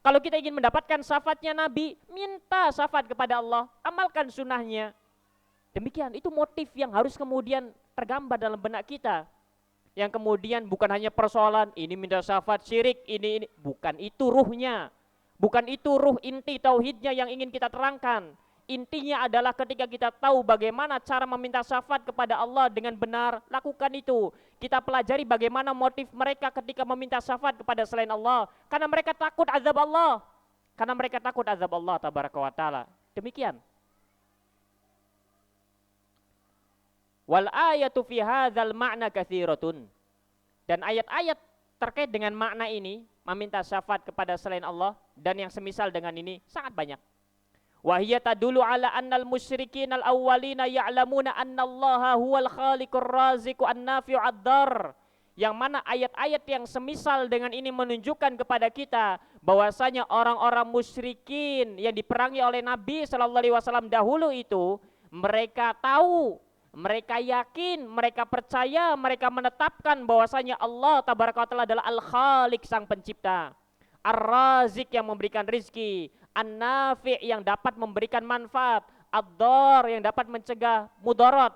Kalau kita ingin mendapatkan syafaatnya Nabi, minta syafaat kepada Allah, amalkan sunnahnya. Demikian, itu motif yang harus kemudian tergambar dalam benak kita. Yang kemudian bukan hanya persoalan ini minta syafaat syirik, ini. Bukan itu ruhnya. Bukan itu ruh inti tauhidnya yang ingin kita terangkan. Intinya adalah ketika kita tahu bagaimana cara meminta syafaat kepada Allah dengan benar, lakukan itu. Kita pelajari bagaimana motif mereka ketika meminta syafaat kepada selain Allah. Karena mereka takut azab Allah. Karena mereka takut azab Allah tabaraka wa ta'ala. Demikian. Wal ayatu fi hadzal ma'na katsiratun. Dan ayat-ayat terkait dengan makna ini, meminta syafaat kepada selain Allah dan yang semisal dengan ini sangat banyak. Wa hiya tadullu ala annal musyrikin al awwalina ya'lamuna annallaha huwal khaliqur raziqu an-nafi'u ad-dar. Yang mana ayat-ayat yang semisal dengan ini menunjukkan kepada kita bahwasanya orang-orang musyrikin yang diperangi oleh Nabi sallallahu alaihi wasallam dahulu itu, mereka tahu, mereka yakin, mereka percaya, mereka menetapkan bahwasanya Allah tabaraka wa ta'ala adalah Al-Khaliq, sang pencipta, Ar-Razik yang memberikan rizki, An-Nafi' yang dapat memberikan manfaat, Ad-Dar yang dapat mencegah mudarat.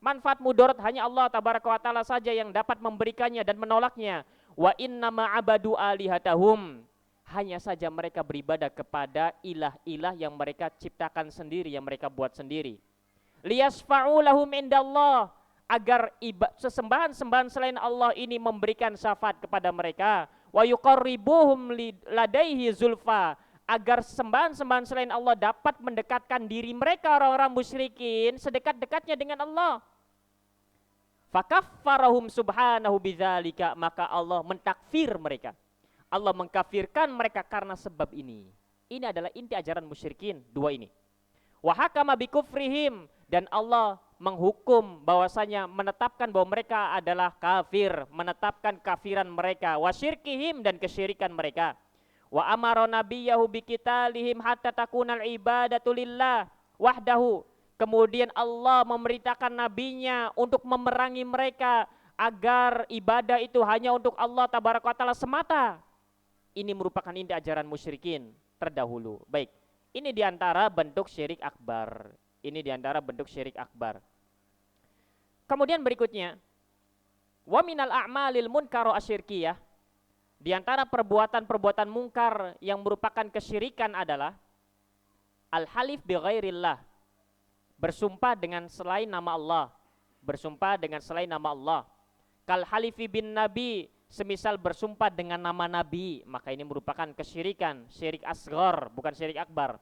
Manfaat mudarat hanya Allah tabaraka wa ta'ala saja yang dapat memberikannya dan menolaknya. Wa inna ma'abadu alihatahum, hanya saja mereka beribadah kepada ilah-ilah yang mereka ciptakan sendiri, yang mereka buat sendiri. Liyasfa'u lahum indallah, agar sesembahan-sembahan selain Allah ini memberikan syafaat kepada mereka. Wa yuqarribuhum ladaihi zulfa, agar sembahan-sembahan selain Allah dapat mendekatkan diri mereka orang-orang musyrikin sedekat-dekatnya dengan Allah. Fakaffarahum subhanahu bidzalika, maka Allah mentakfir mereka. Allah mengkafirkan mereka karena sebab ini. Ini adalah inti ajaran musyrikin, dua ini. Wa hakama bikufrihim, dan Allah menghukum bahwasanya menetapkan bahwa mereka adalah kafir, menetapkan kafiran mereka, wa syirkihim, dan kesyirikan mereka. Wa amara nabiyahu biqitalihim hatta takunal ibadatu lillah wahdahu. Kemudian Allah memerintahkan nabinya untuk memerangi mereka agar ibadah itu hanya untuk Allah tabaraka wa ta'ala semata. Ini merupakan inti ajaran musyrikin terdahulu. Baik, ini diantara bentuk syirik akbar. Ini diantara bentuk syirik akbar. Kemudian berikutnya, wa minal a'malil munkar asyirkiyah, di antara perbuatan-perbuatan mungkar yang merupakan kesyirikan adalah al-halif bi ghairillah, bersumpah dengan selain nama Allah, bersumpah dengan selain nama Allah. Kal halifi bin nabi, semisal bersumpah dengan nama nabi, maka ini merupakan kesyirikan, syirik asghar, bukan syirik akbar.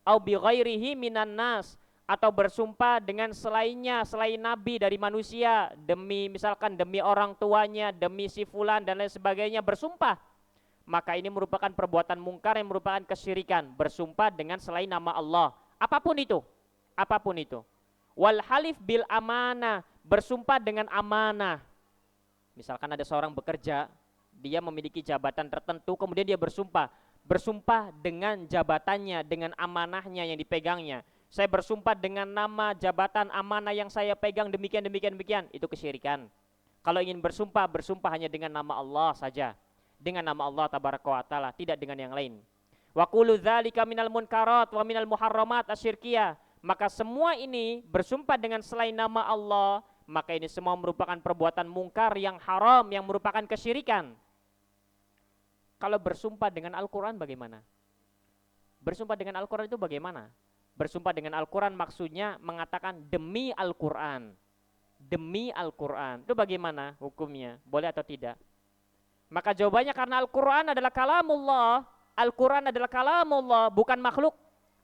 Au bi ghairihi minan nas, atau bersumpah dengan selainnya, selain nabi dari manusia, demi misalkan demi orang tuanya, demi si fulan dan lain sebagainya bersumpah, maka ini merupakan perbuatan mungkar yang merupakan kesyirikan, bersumpah dengan selain nama Allah, apapun itu, apapun itu. Wal halif bil amanah, bersumpah dengan amanah. Misalkan ada seorang bekerja, dia memiliki jabatan tertentu, kemudian dia bersumpah dengan jabatannya, dengan amanahnya yang dipegangnya. Saya bersumpah dengan nama jabatan amanah yang saya pegang demikian, demikian, demikian. Itu kesyirikan. Kalau ingin bersumpah, bersumpah hanya dengan nama Allah saja, dengan nama Allah tabaraka wa ta'ala, tidak dengan yang lain. Wa kullu dzalika minal munkarat wa minal muharramat asyirkiyah, maka semua ini bersumpah dengan selain nama Allah, maka ini semua merupakan perbuatan mungkar yang haram, yang merupakan kesyirikan. Kalau bersumpah dengan Al-Quran bagaimana? Bersumpah dengan Al-Quran itu bagaimana? Bersumpah dengan Al-Quran maksudnya mengatakan demi Al-Quran, demi Al-Quran, itu bagaimana hukumnya? Boleh atau tidak? Maka jawabannya karena Al-Quran adalah kalamullah, Al-Quran adalah kalamullah, bukan makhluk.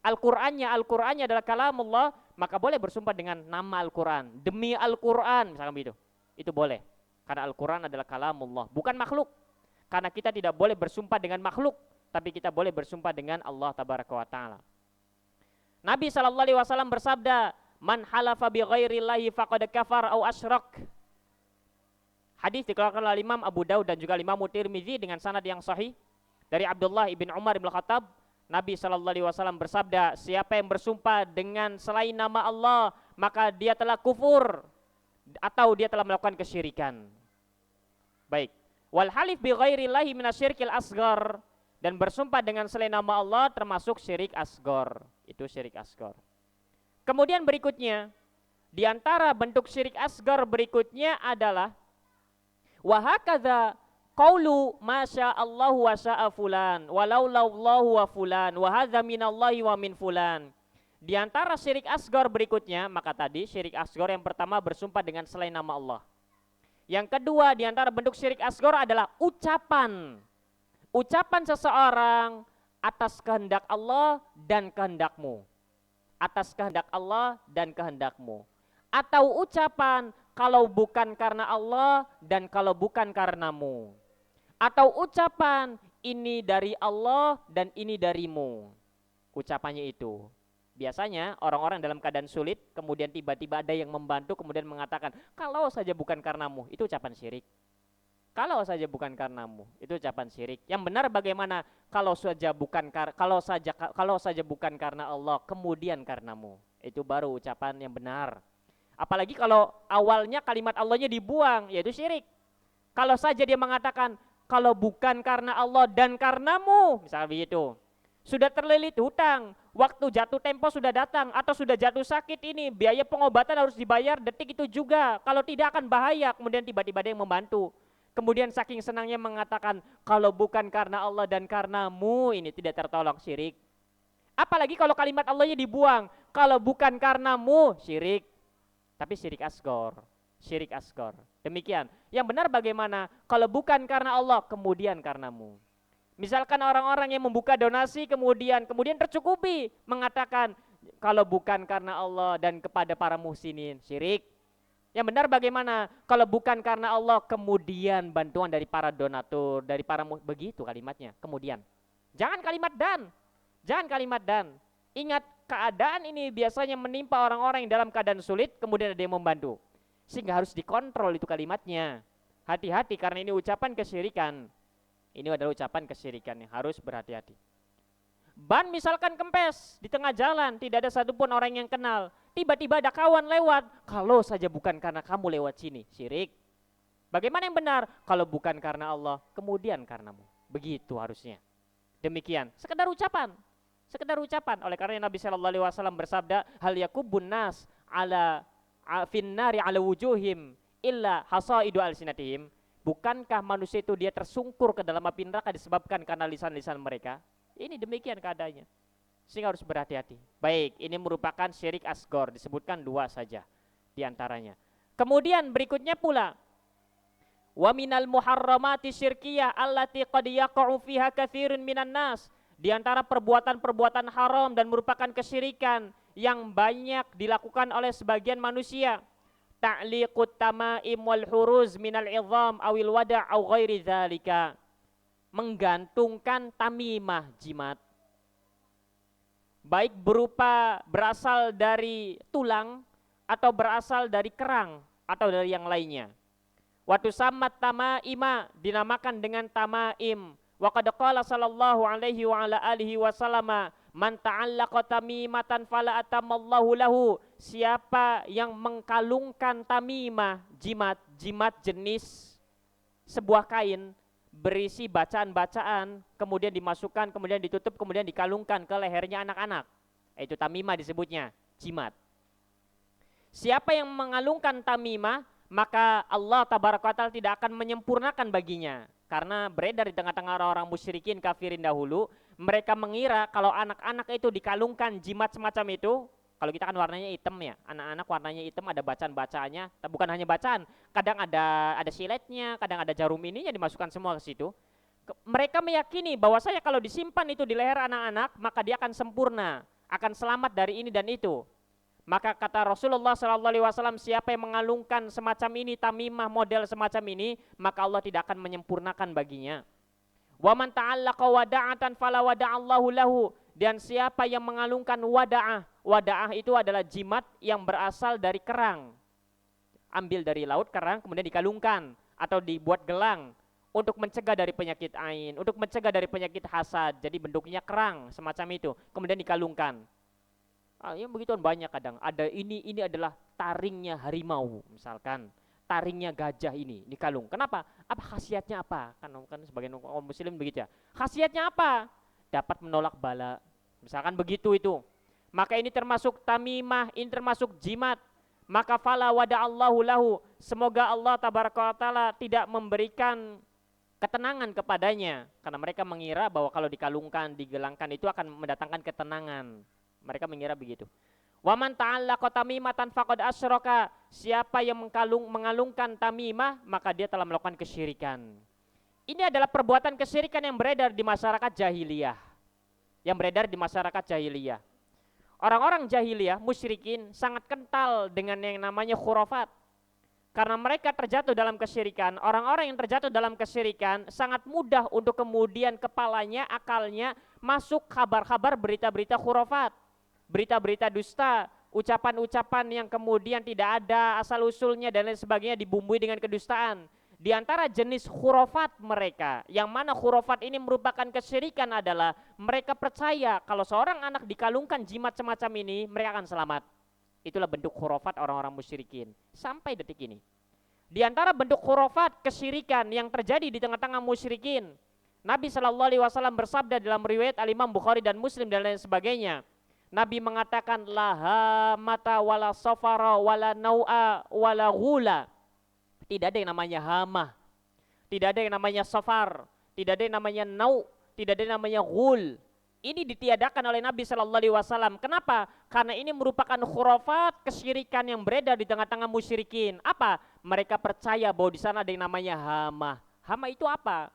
Al-Qurannya adalah kalamullah, maka boleh bersumpah dengan nama Al-Quran, demi Al-Quran, misalkan begitu. Itu boleh, karena Al-Quran adalah kalamullah, bukan makhluk. Karena kita tidak boleh bersumpah dengan makhluk, tapi kita boleh bersumpah dengan Allah tabaraka wa ta'ala. Nabi SAW bersabda, man halafa bi ghairillahi faqad kafar au asyrak. Hadis dikeluarkan oleh Imam Abu Daud dan juga Imam Tirmizi dengan sanad yang sahih dari Abdullah ibn Umar ibn Khattab. Nabi SAW bersabda, siapa yang bersumpah dengan selain nama Allah, maka dia telah kufur atau dia telah melakukan kesyirikan. Baik. Wal halif bi ghairillahi minasyirkil asghar, dan bersumpah dengan selain nama Allah termasuk syirik asghar. Itu syirik asghar. Kemudian berikutnya, di antara bentuk syirik asghar berikutnya adalah wa hakadza qaulu masya Allah wa syaa fulan walaulallahu wa fulan wa hadza minallahi wa min fulan. Di antara syirik asghar berikutnya, maka tadi syirik asghar yang pertama bersumpah dengan selain nama Allah. Yang kedua di antara bentuk syirik asghar adalah ucapan. Ucapan seseorang atas kehendak Allah dan kehendakmu. Atas kehendak Allah dan kehendakmu. Atau ucapan kalau bukan karena Allah dan kalau bukan karenamu. Atau ucapan ini dari Allah dan ini darimu. Ucapannya itu. Biasanya orang-orang dalam keadaan sulit, kemudian tiba-tiba ada yang membantu, kemudian mengatakan, kalau saja bukan karenamu, itu ucapan syirik. Kalau saja bukan karenamu, itu ucapan syirik. Yang benar bagaimana? Kalau saja bukan karena Allah, kemudian karenamu. Itu baru ucapan yang benar. Apalagi kalau awalnya kalimat Allahnya dibuang, yaitu syirik. Kalau saja dia mengatakan, kalau bukan karena Allah dan karenamu, misalnya begitu. Sudah terlilit hutang, waktu jatuh tempo sudah datang, atau sudah jatuh sakit ini, biaya pengobatan harus dibayar detik itu juga. Kalau tidak akan bahaya, kemudian tiba-tiba ada yang membantu. Kemudian saking senangnya mengatakan, kalau bukan karena Allah dan karenamu, ini tidak tertolong, syirik. Apalagi kalau kalimat Allahnya dibuang, kalau bukan karenamu, syirik. Tapi syirik asghar. Syirik asghar. Demikian. Yang benar bagaimana? Kalau bukan karena Allah, kemudian karenamu. Misalkan orang-orang yang membuka donasi kemudian tercukupi mengatakan kalau bukan karena Allah dan kepada para muhsinin, syirik. Yang benar bagaimana? Kalau bukan karena Allah, kemudian bantuan dari para donatur, dari para begitu kalimatnya. Kemudian. Jangan kalimat dan. Jangan kalimat dan. Ingat, keadaan ini biasanya menimpa orang-orang yang dalam keadaan sulit, kemudian ada yang membantu. Sehingga harus dikontrol itu kalimatnya. Hati-hati karena ini ucapan kesyirikan. Ini adalah ucapan kesyirikan yang harus berhati-hati. Ban misalkan kempes di tengah jalan, tidak ada satupun orang yang kenal. Tiba-tiba ada kawan lewat, kalau saja bukan karena kamu lewat sini, syirik. Bagaimana yang benar? Kalau bukan karena Allah, kemudian karenamu. Begitu harusnya. Demikian, sekedar ucapan. Sekedar ucapan. Oleh karena Nabi SAW bersabda, hal yakubun nas ala finnari ala wujuhim illa hasaidu alsinatihim. Bukankah manusia itu dia tersungkur ke dalam api neraka disebabkan karena lisan-lisan mereka? Ini demikian keadaannya. Sehingga harus berhati-hati. Baik, ini merupakan syirik asghar, disebutkan dua saja di antaranya. Kemudian berikutnya pula, wa minal muharramati syirkiyah allati qad yaqa'u fiha katsirun minan nas. Di antara perbuatan-perbuatan haram dan merupakan kesyirikan yang banyak dilakukan oleh sebagian manusia, ta'liqut tamaim wal huruz minal idham awil wada' aw ghairi dzalika. Menggantungkan tamimah jimat, baik berupa berasal dari tulang atau berasal dari kerang atau dari yang lainnya. Watu sammat tamaima, dinamakan dengan tamaim. Wa qad qala sallallahu alaihi wa ala alihi wasallama, man ta'allaqa tamimatan fala atamallahu lahu. Siapa yang mengkalungkan tamimah, jimat jenis sebuah kain berisi bacaan-bacaan, kemudian dimasukkan, kemudian ditutup, kemudian dikalungkan ke lehernya anak-anak. Itu tamimah disebutnya, jimat. Siapa yang mengalungkan tamimah, maka Allah tabaraka wa ta'ala tidak akan menyempurnakan baginya. Karena beredar di tengah-tengah orang-orang musyrikin kafirin dahulu, mereka mengira kalau anak-anak itu dikalungkan jimat semacam itu, kalau kita kan warnanya hitam ya, anak-anak warnanya hitam, ada bacaan-bacaannya, bukan hanya bacaan, kadang ada siletnya, kadang ada jarum ininya dimasukkan semua ke situ. Mereka meyakini bahwasanya kalau disimpan itu di leher anak-anak, maka dia akan sempurna, akan selamat dari ini dan itu. Maka kata Rasulullah SAW, siapa yang mengalungkan semacam ini, tamimah model semacam ini, maka Allah tidak akan menyempurnakan baginya. Wa man ta'allaqa wada'atan fala wada'allahu lahu. Dan siapa yang mengalungkan wada'ah, wada'ah itu adalah jimat yang berasal dari kerang. Ambil dari laut kerang kemudian dikalungkan atau dibuat gelang untuk mencegah dari penyakit ain, untuk mencegah dari penyakit hasad. Jadi bentuknya kerang semacam itu, kemudian dikalungkan. Yang begituan banyak kadang. Ada ini adalah taringnya harimau misalkan. Taringnya gajah ini dikalung. Kenapa? Apa khasiatnya apa? Kan sebagian kaum muslim begitu ya. Khasiatnya apa? Dapat menolak bala. Misalkan begitu itu. Maka ini termasuk tamimah, ini termasuk jimat. Maka fala wada'allahu lahu. Semoga Allah tabaraka wa taala tidak memberikan ketenangan kepadanya. Karena mereka mengira bahwa kalau dikalungkan, digelangkan itu akan mendatangkan ketenangan. Mereka mengira begitu. Waman ta'allaqa tamimatan faqad asyraka. Siapa yang mengalungkan tamimah, maka dia telah melakukan kesyirikan. Ini adalah perbuatan kesyirikan yang beredar di masyarakat jahiliyah. Yang beredar di masyarakat jahiliyah. Orang-orang jahiliyah, musyrikin, sangat kental dengan yang namanya khurafat. Karena mereka terjatuh dalam kesyirikan, orang-orang yang terjatuh dalam kesyirikan sangat mudah untuk kemudian kepalanya, akalnya masuk kabar-kabar berita-berita khurafat. Berita-berita dusta, ucapan-ucapan yang kemudian tidak ada asal-usulnya dan lain sebagainya dibumbui dengan kedustaan. Di antara jenis khurafat mereka, yang mana khurafat ini merupakan kesyirikan adalah mereka percaya kalau seorang anak dikalungkan jimat semacam ini, mereka akan selamat. Itulah bentuk khurafat orang-orang musyrikin sampai detik ini. Di antara bentuk khurafat kesyirikan yang terjadi di tengah-tengah musyrikin, Nabi SAW bersabda dalam riwayat Al-Imam Bukhari dan Muslim dan lain sebagainya. Nabi mengatakan laha mata wala safara wala nau'a wala ghula. Tidak ada yang namanya hamah, tidak ada yang namanya safar, tidak ada yang namanya nau', tidak ada yang namanya ghul. Ini ditiadakan oleh Nabi SAW. Kenapa? Karena ini merupakan khurafat kesyirikan yang beredar di tengah-tengah musyrikin. Apa? Mereka percaya bahwa di sana ada yang namanya hamah. Hamah itu apa?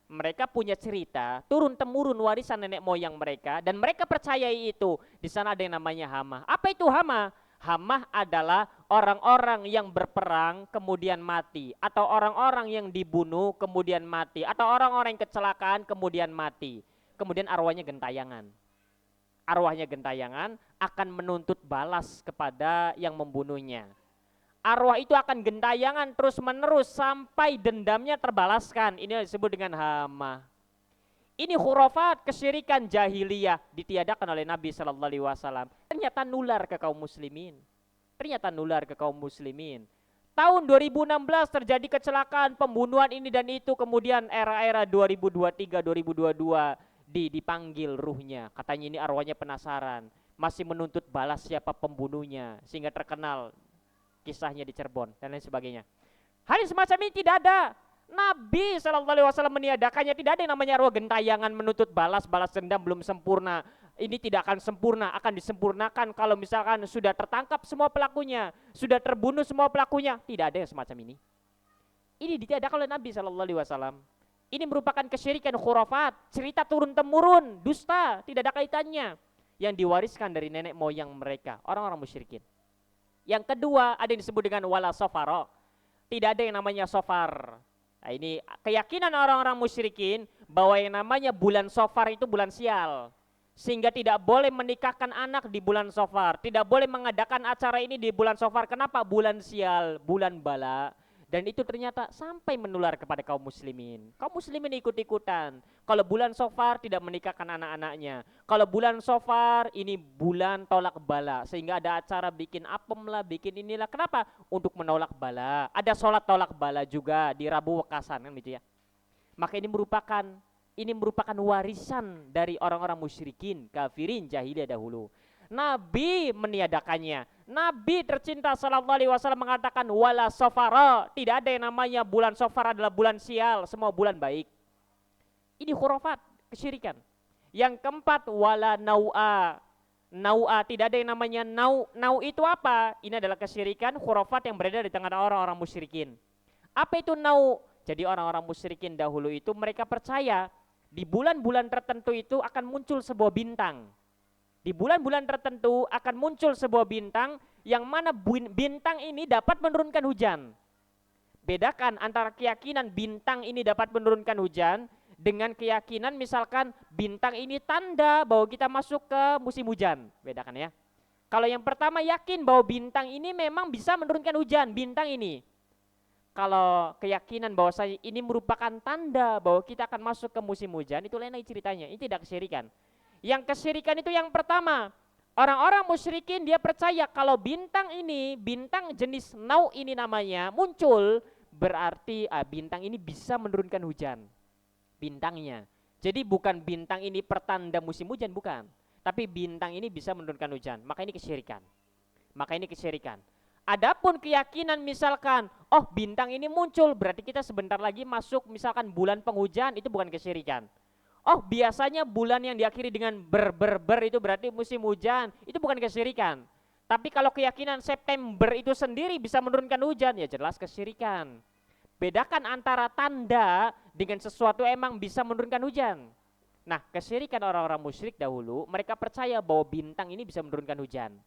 Mereka punya cerita turun-temurun warisan nenek moyang mereka dan mereka percayai itu. Di sana ada yang namanya hamah. Apa itu hamah? Hamah adalah orang-orang yang berperang kemudian mati, atau orang-orang yang dibunuh kemudian mati, atau orang-orang yang kecelakaan kemudian mati. Kemudian arwahnya gentayangan. Arwahnya gentayangan akan menuntut balas kepada yang membunuhnya. Arwah itu akan gentayangan terus menerus sampai dendamnya terbalaskan. Ini disebut dengan hamah. Ini khurafat kesyirikan jahiliyah ditiadakan oleh Nabi SAW. Ternyata nular ke kaum muslimin. Ternyata nular ke kaum muslimin. Tahun 2016 terjadi kecelakaan, pembunuhan ini dan itu. Kemudian era-era 2023, 2022 dipanggil ruhnya. Katanya ini arwahnya penasaran. Masih menuntut balas siapa pembunuhnya. Sehingga terkenal kisahnya di Cirebon dan lain sebagainya. Hal semacam ini tidak ada. Nabi SAW meniadakannya. Tidak ada yang namanya arwah gentayangan menuntut balas dendam belum sempurna. Ini tidak akan sempurna, akan disempurnakan kalau misalkan sudah tertangkap semua pelakunya, sudah terbunuh semua pelakunya. Tidak ada yang semacam ini. Ini ditiadakan oleh Nabi SAW. Ini merupakan kesyirikan khurafat, cerita turun-temurun, dusta, tidak ada kaitannya, yang diwariskan dari nenek moyang mereka, orang-orang musyrikin. Yang kedua ada yang disebut dengan wala sofaro. Tidak ada yang namanya sofar. Nah, ini keyakinan orang-orang musyrikin bahwa yang namanya bulan sofar itu bulan sial. Sehingga tidak boleh menikahkan anak di bulan sofar. Tidak boleh mengadakan acara ini di bulan sofar. Kenapa? Bulan sial, bulan bala. Dan itu ternyata sampai menular kepada kaum muslimin. Kaum muslimin ikut-ikutan. Kalau bulan sofar tidak menikahkan anak-anaknya. Kalau bulan sofar ini bulan tolak bala. Sehingga ada acara bikin apem lah, bikin inilah. Kenapa? Untuk menolak bala. Ada sholat tolak bala juga di Rabu Wekasan kan gitu ya. Maka ini merupakan warisan dari orang-orang musyrikin, kafirin, jahiliyah dahulu. Nabi meniadakannya. Nabi tercinta SAW mengatakan wala sofara. Tidak ada yang namanya bulan sofar adalah bulan sial. Semua bulan baik. Ini khurafat, kesyirikan. Yang keempat wala nau'a. Nau'a, tidak ada yang namanya nau. Nau itu apa? Ini adalah kesyirikan, khurafat yang beredar di tengah orang-orang musyrikin. Apa itu nau? Jadi orang-orang musyrikin dahulu itu mereka percaya di bulan-bulan tertentu itu akan muncul sebuah bintang. Di bulan-bulan tertentu akan muncul sebuah bintang yang mana bintang ini dapat menurunkan hujan. Bedakan antara keyakinan bintang ini dapat menurunkan hujan dengan keyakinan misalkan bintang ini tanda bahwa kita masuk ke musim hujan. Bedakan ya. Kalau yang pertama yakin bahwa bintang ini memang bisa menurunkan hujan, bintang ini. Kalau keyakinan bahwasanya ini merupakan tanda bahwa kita akan masuk ke musim hujan, itu lain lagi ceritanya. Ini tidak kesyirikan. Yang kesyirikan itu yang pertama, orang-orang musyrikin dia percaya kalau bintang ini, bintang jenis nau ini namanya muncul, berarti bintang ini bisa menurunkan hujan. Bintangnya. Jadi bukan bintang ini pertanda musim hujan, bukan. Tapi bintang ini bisa menurunkan hujan. Maka ini kesyirikan. Maka ini kesyirikan. Adapun keyakinan misalkan, oh bintang ini muncul, berarti kita sebentar lagi masuk misalkan bulan penghujan, itu bukan kesyirikan. Oh biasanya bulan yang diakhiri dengan ber itu berarti musim hujan, itu bukan kesyirikan. Tapi kalau keyakinan September itu sendiri bisa menurunkan hujan, ya jelas kesyirikan. Bedakan antara tanda dengan sesuatu emang bisa menurunkan hujan. Nah kesyirikan orang-orang musyrik dahulu, mereka percaya bahwa bintang ini bisa menurunkan hujan.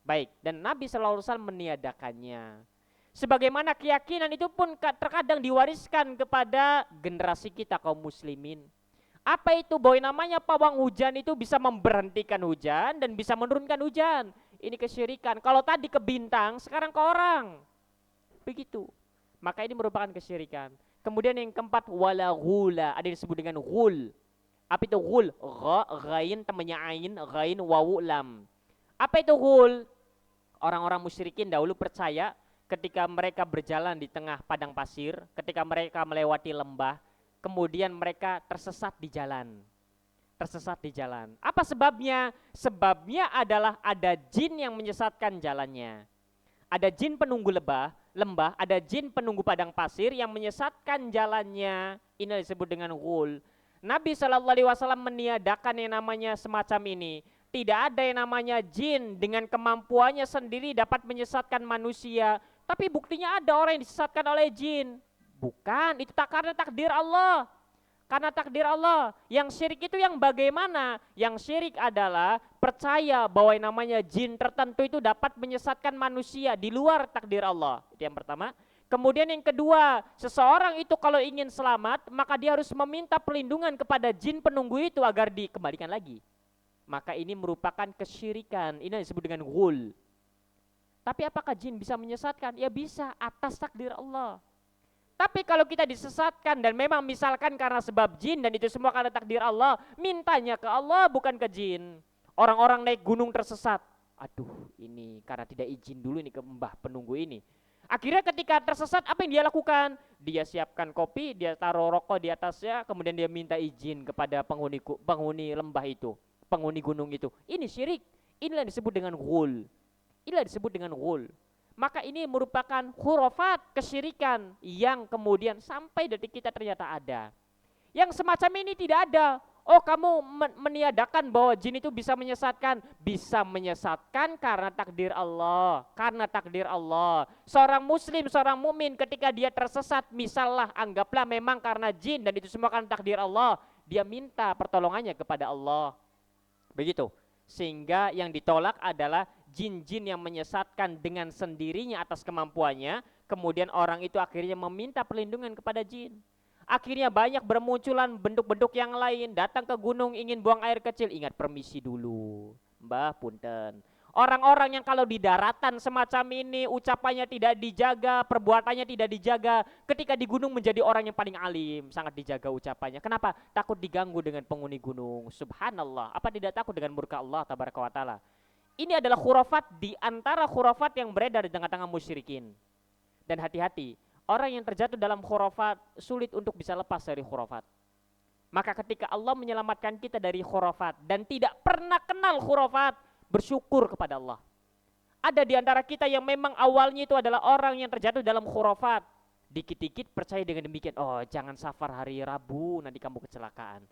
Baik, dan Nabi SAW meniadakannya. Sebagaimana keyakinan itu pun terkadang diwariskan kepada generasi kita kaum muslimin. Apa itu? Bahwa namanya pawang hujan itu bisa memberhentikan hujan dan bisa menurunkan hujan. Ini kesyirikan. Kalau tadi ke bintang, sekarang ke orang. Begitu. Maka ini merupakan kesyirikan. Kemudian yang keempat, wala ghula. Ada yang disebut dengan ghul. Apa itu ghul? Ghain temannya ain, ghain wawu lam. Apa itu ghul? Orang-orang musyrikin dahulu percaya ketika mereka berjalan di tengah padang pasir, ketika mereka melewati lembah, kemudian mereka tersesat di jalan. Tersesat di jalan. Apa sebabnya? Sebabnya adalah ada jin yang menyesatkan jalannya. Ada jin penunggu lembah, ada jin penunggu padang pasir yang menyesatkan jalannya. Ini disebut dengan ghul. Nabi SAW meniadakan yang namanya semacam ini. Tidak ada yang namanya jin dengan kemampuannya sendiri dapat menyesatkan manusia. Tapi buktinya ada orang yang disesatkan oleh jin. Bukan, itu tak karena takdir Allah. Karena takdir Allah. Yang syirik itu yang bagaimana? Yang syirik adalah percaya bahwa yang namanya jin tertentu itu dapat menyesatkan manusia di luar takdir Allah. Itu yang pertama. Kemudian yang kedua, seseorang itu kalau ingin selamat, maka dia harus meminta perlindungan kepada jin penunggu itu agar dikembalikan lagi. Maka ini merupakan kesyirikan. Ini disebut dengan ghul. Tapi apakah jin bisa menyesatkan? Ya bisa, atas takdir Allah. Tapi kalau kita disesatkan dan memang misalkan karena sebab jin dan itu semua karena takdir Allah, mintanya ke Allah bukan ke jin. Orang-orang naik gunung tersesat. Aduh, ini karena tidak izin dulu ini ke mbah penunggu ini. Akhirnya ketika tersesat apa yang dia lakukan? Dia siapkan kopi, dia taruh rokok di atasnya, kemudian dia minta izin kepada penghuni lembah itu, penghuni gunung itu. Ini syirik. Inilah disebut dengan ghul. Inilah disebut dengan ghul. Maka ini merupakan khurafat, kesyirikan yang kemudian sampai detik kita ternyata ada. Yang semacam ini tidak ada. Oh kamu meniadakan bahwa jin itu bisa menyesatkan. Bisa menyesatkan karena takdir Allah. Karena takdir Allah. Seorang muslim, seorang mukmin ketika dia tersesat, misalnya anggaplah memang karena jin dan itu semua karena takdir Allah, dia minta pertolongannya kepada Allah. Begitu. Sehingga yang ditolak adalah jin-jin yang menyesatkan dengan sendirinya atas kemampuannya. Kemudian orang itu akhirnya meminta perlindungan kepada jin. Akhirnya banyak bermunculan bentuk-bentuk yang lain. Datang ke gunung ingin buang air kecil. Ingat permisi dulu, Mbah punten. Orang-orang yang kalau di daratan semacam ini ucapannya tidak dijaga, perbuatannya tidak dijaga, ketika di gunung menjadi orang yang paling alim, sangat dijaga ucapannya. Kenapa? Takut diganggu dengan penghuni gunung. Subhanallah. Apa tidak takut dengan murka Allah tabaraka wa taala? Ini adalah khurafat di antara khurafat yang beredar di tengah-tengah musyrikin. Dan hati-hati, orang yang terjatuh dalam khurafat sulit untuk bisa lepas dari khurafat. Maka ketika Allah menyelamatkan kita dari khurafat dan tidak pernah kenal khurafat, bersyukur kepada Allah. Ada di antara kita yang memang awalnya itu adalah orang yang terjatuh dalam khurafat. Dikit-dikit percaya dengan demikian, oh jangan safar hari Rabu nanti kamu kecelakaan.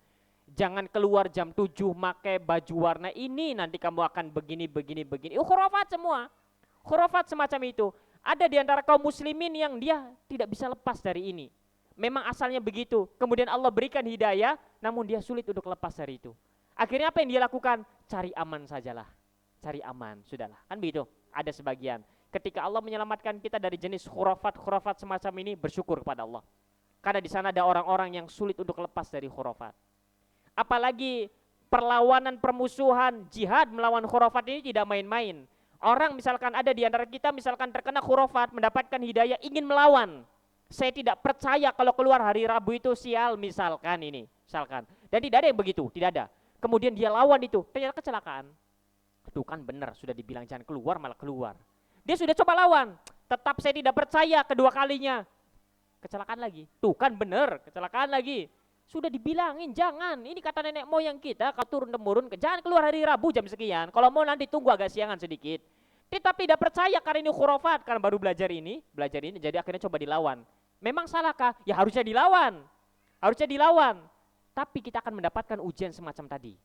Jangan keluar jam 7 pakai baju warna ini nanti kamu akan begini. Khurafat semua. Khurafat semacam itu. Ada di antara kaum muslimin yang dia tidak bisa lepas dari ini. Memang asalnya begitu. Kemudian Allah berikan hidayah, namun dia sulit untuk lepas dari itu. Akhirnya apa yang dia lakukan? Cari aman sajalah. Cari aman, sudahlah. Kan begitu. Ada sebagian. Ketika Allah menyelamatkan kita dari jenis khurafat semacam ini, bersyukur kepada Allah. Karena di sana ada orang-orang yang sulit untuk lepas dari khurafat. Apalagi perlawanan, permusuhan, jihad melawan khurafat ini tidak main-main. Orang misalkan ada di antara kita misalkan terkena khurafat, mendapatkan hidayah, ingin melawan. Saya tidak percaya kalau keluar hari Rabu itu sial misalkan ini, misalkan. Dan tidak ada yang begitu, tidak ada. Kemudian dia lawan itu, ternyata kecelakaan. Tuh kan benar, sudah dibilang jangan keluar malah keluar. Dia sudah coba lawan, tetap saya tidak percaya, kedua kalinya kecelakaan lagi. Tuh kan benar, kecelakaan lagi. Sudah dibilangin jangan, ini kata nenek moyang kita, kalau turun temurun, jangan keluar hari Rabu jam sekian. Kalau mau nanti tunggu agak siangan sedikit. Tapi tidak percaya karena ini khurafat, karena baru belajar ini, jadi akhirnya coba dilawan. Memang salahkah? Ya harusnya dilawan. Harusnya dilawan. Tapi kita akan mendapatkan ujian semacam tadi.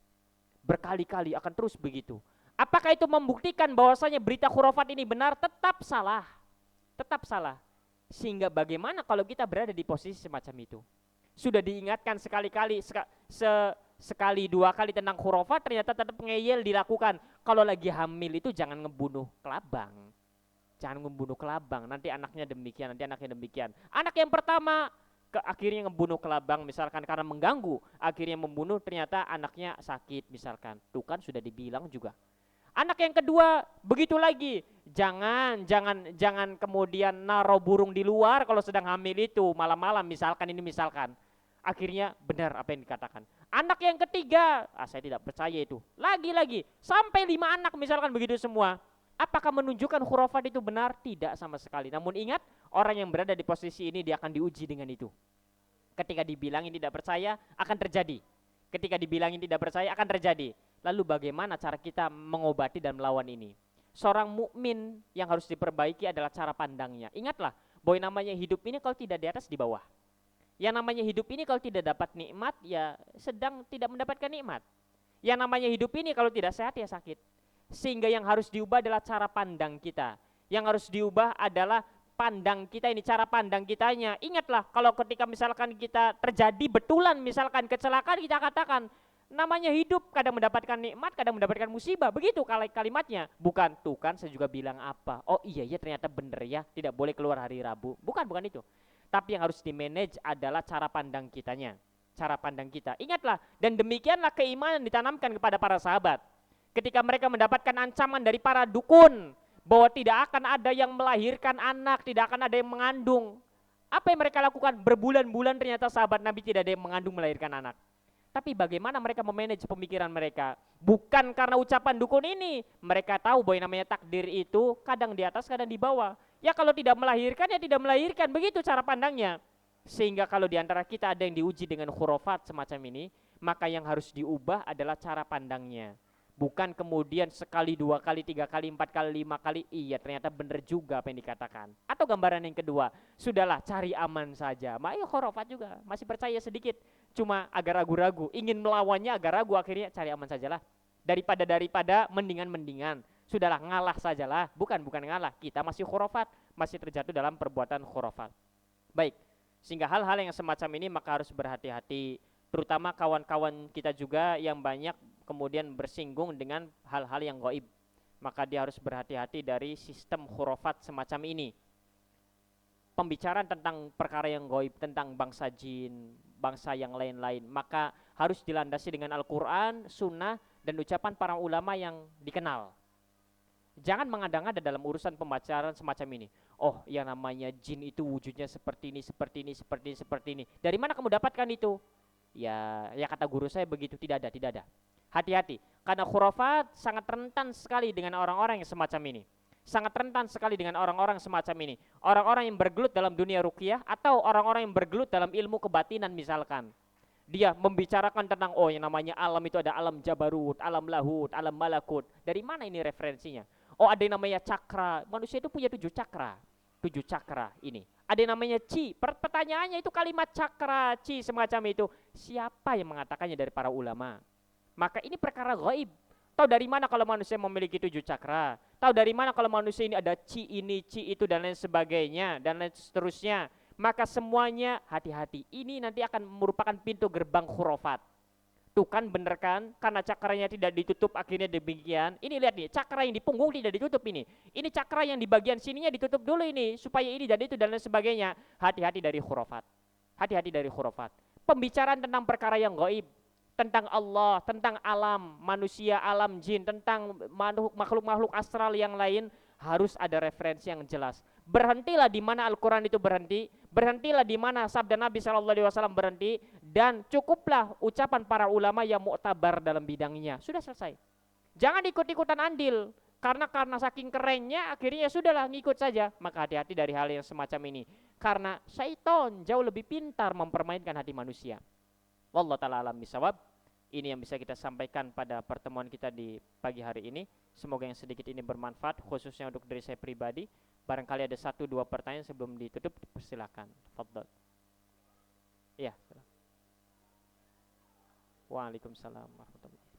Berkali-kali akan terus begitu. Apakah itu membuktikan bahwasanya berita khurafat ini benar? Tetap salah. Tetap salah. Sehingga bagaimana kalau kita berada di posisi semacam itu? Sudah diingatkan sekali-kali, sekali dua kali tentang khurafat, ternyata tetap ngeyel dilakukan. Kalau lagi hamil itu jangan ngebunuh kelabang. Jangan ngebunuh kelabang, nanti anaknya demikian, nanti anaknya demikian. Anak yang pertama akhirnya ngebunuh kelabang misalkan karena mengganggu, akhirnya membunuh, ternyata anaknya sakit misalkan. Tuh kan sudah dibilang juga. Anak yang kedua begitu lagi, jangan kemudian naruh burung di luar kalau sedang hamil itu malam-malam misalkan ini misalkan. Akhirnya benar apa yang dikatakan. Anak yang ketiga, saya tidak percaya itu. Lagi-lagi sampai 5 anak misalkan begitu semua. Apakah menunjukkan khurafat itu benar? Tidak sama sekali. Namun ingat, orang yang berada di posisi ini dia akan diuji dengan itu. Ketika dibilangin tidak percaya akan terjadi. Ketika dibilangin tidak percaya akan terjadi. Lalu bagaimana cara kita mengobati dan melawan ini? Seorang mukmin yang harus diperbaiki adalah cara pandangnya. Ingatlah, bahwa namanya hidup ini kalau tidak di atas di bawah. Yang namanya hidup ini kalau tidak dapat nikmat ya sedang tidak mendapatkan nikmat. Yang namanya hidup ini kalau tidak sehat ya sakit. Sehingga yang harus diubah adalah cara pandang kita. Yang harus diubah adalah pandang kita ini, cara pandang kitanya. Ingatlah kalau ketika misalkan kita terjadi betulan misalkan kecelakaan, kita katakan namanya hidup, kadang mendapatkan nikmat, kadang mendapatkan musibah. Begitu kalimatnya. Bukan, tuh kan saya juga bilang apa. Oh iya ya ternyata bener ya, tidak boleh keluar hari Rabu. Bukan itu. Tapi yang harus di-manage adalah cara pandang kitanya. Cara pandang kita. Ingatlah, dan demikianlah keimanan ditanamkan kepada para sahabat. Ketika mereka mendapatkan ancaman dari para dukun bahwa tidak akan ada yang melahirkan anak, tidak akan ada yang mengandung. Apa yang mereka lakukan? Berbulan-bulan ternyata sahabat Nabi tidak ada yang mengandung melahirkan anak. Tapi bagaimana mereka memanage pemikiran mereka? Bukan karena ucapan dukun ini. Mereka tahu bahwa yang namanya takdir itu kadang di atas, kadang di bawah. Ya kalau tidak melahirkan, ya tidak melahirkan. Begitu cara pandangnya. Sehingga kalau di antara kita ada yang diuji dengan khurafat semacam ini, maka yang harus diubah adalah cara pandangnya. Bukan kemudian sekali, 2 kali, 3 kali, 4 kali, 5 kali, iya ternyata benar juga apa yang dikatakan. Atau gambaran yang kedua, sudahlah cari aman saja. Makanya khurafat juga, masih percaya sedikit. Cuma agak ragu-ragu, ingin melawannya agak ragu, akhirnya cari aman sajalah. Daripada mendingan. Sudahlah ngalah sajalah, bukan ngalah, kita masih khurafat, masih terjatuh dalam perbuatan khurafat. Baik, sehingga hal-hal yang semacam ini maka harus berhati-hati. Terutama kawan-kawan kita juga yang banyak kemudian bersinggung dengan hal-hal yang gaib. Maka dia harus berhati-hati dari sistem khurafat semacam ini. Pembicaraan tentang perkara yang gaib, tentang bangsa jin, bangsa yang lain-lain, maka harus dilandasi dengan Al-Quran, Sunnah, dan ucapan para ulama yang dikenal. Jangan mengada-ngada dalam urusan pembicaraan semacam ini. Oh, yang namanya jin itu wujudnya seperti ini, seperti ini, seperti ini, seperti ini. Dari mana kamu dapatkan itu? Ya kata guru saya begitu, tidak ada. Hati-hati, karena khurafat sangat rentan sekali dengan orang-orang yang semacam ini. Sangat rentan sekali dengan orang-orang semacam ini. Orang-orang yang bergelut dalam dunia ruqyah atau orang-orang yang bergelut dalam ilmu kebatinan misalkan. Dia membicarakan tentang yang namanya alam itu ada alam jabarut, alam lahut, alam malakut. Dari mana ini referensinya? Ada yang namanya cakra. Manusia itu punya 7 cakra. 7 cakra ini. Ada yang namanya chi. Pertanyaannya itu kalimat cakra, chi semacam itu. Siapa yang mengatakannya dari para ulama? Maka ini perkara gaib. Tahu dari mana kalau manusia memiliki 7 cakra? Tahu dari mana kalau manusia ini ada chi ini, chi itu dan lain sebagainya dan lain seterusnya? Maka semuanya hati-hati. Ini nanti akan merupakan pintu gerbang khurafat. Tuh kan bener kan? Karena cakranya tidak ditutup akhirnya demikian. Ini lihat nih, cakra yang di punggung tidak ditutup ini. Ini cakra yang di bagian sininya ditutup dulu ini supaya ini dan itu dan lain sebagainya. Hati-hati dari khurafat. Hati-hati dari khurafat. Pembicaraan tentang perkara yang gaib, tentang Allah, tentang alam manusia, alam jin, tentang makhluk-makhluk astral yang lain, harus ada referensi yang jelas. Berhentilah di mana Al-Quran itu berhenti, berhentilah di mana sabda Nabi SAW berhenti, dan cukuplah ucapan para ulama yang muktabar dalam bidangnya. Sudah selesai. Jangan ikut-ikutan andil, karena saking kerennya akhirnya sudahlah ngikut saja. Maka hati-hati dari hal yang semacam ini, karena syaitan jauh lebih pintar mempermainkan hati manusia. Wallahu ta'ala alam bisawab. Ini yang bisa kita sampaikan pada pertemuan kita di pagi hari ini. Semoga yang sedikit ini bermanfaat, khususnya untuk diri saya pribadi. Barangkali ada 1-2 pertanyaan sebelum ditutup, persilakan. Fadhol. Iya. Waalaikumsalam warahmatullahi wabarakatuh.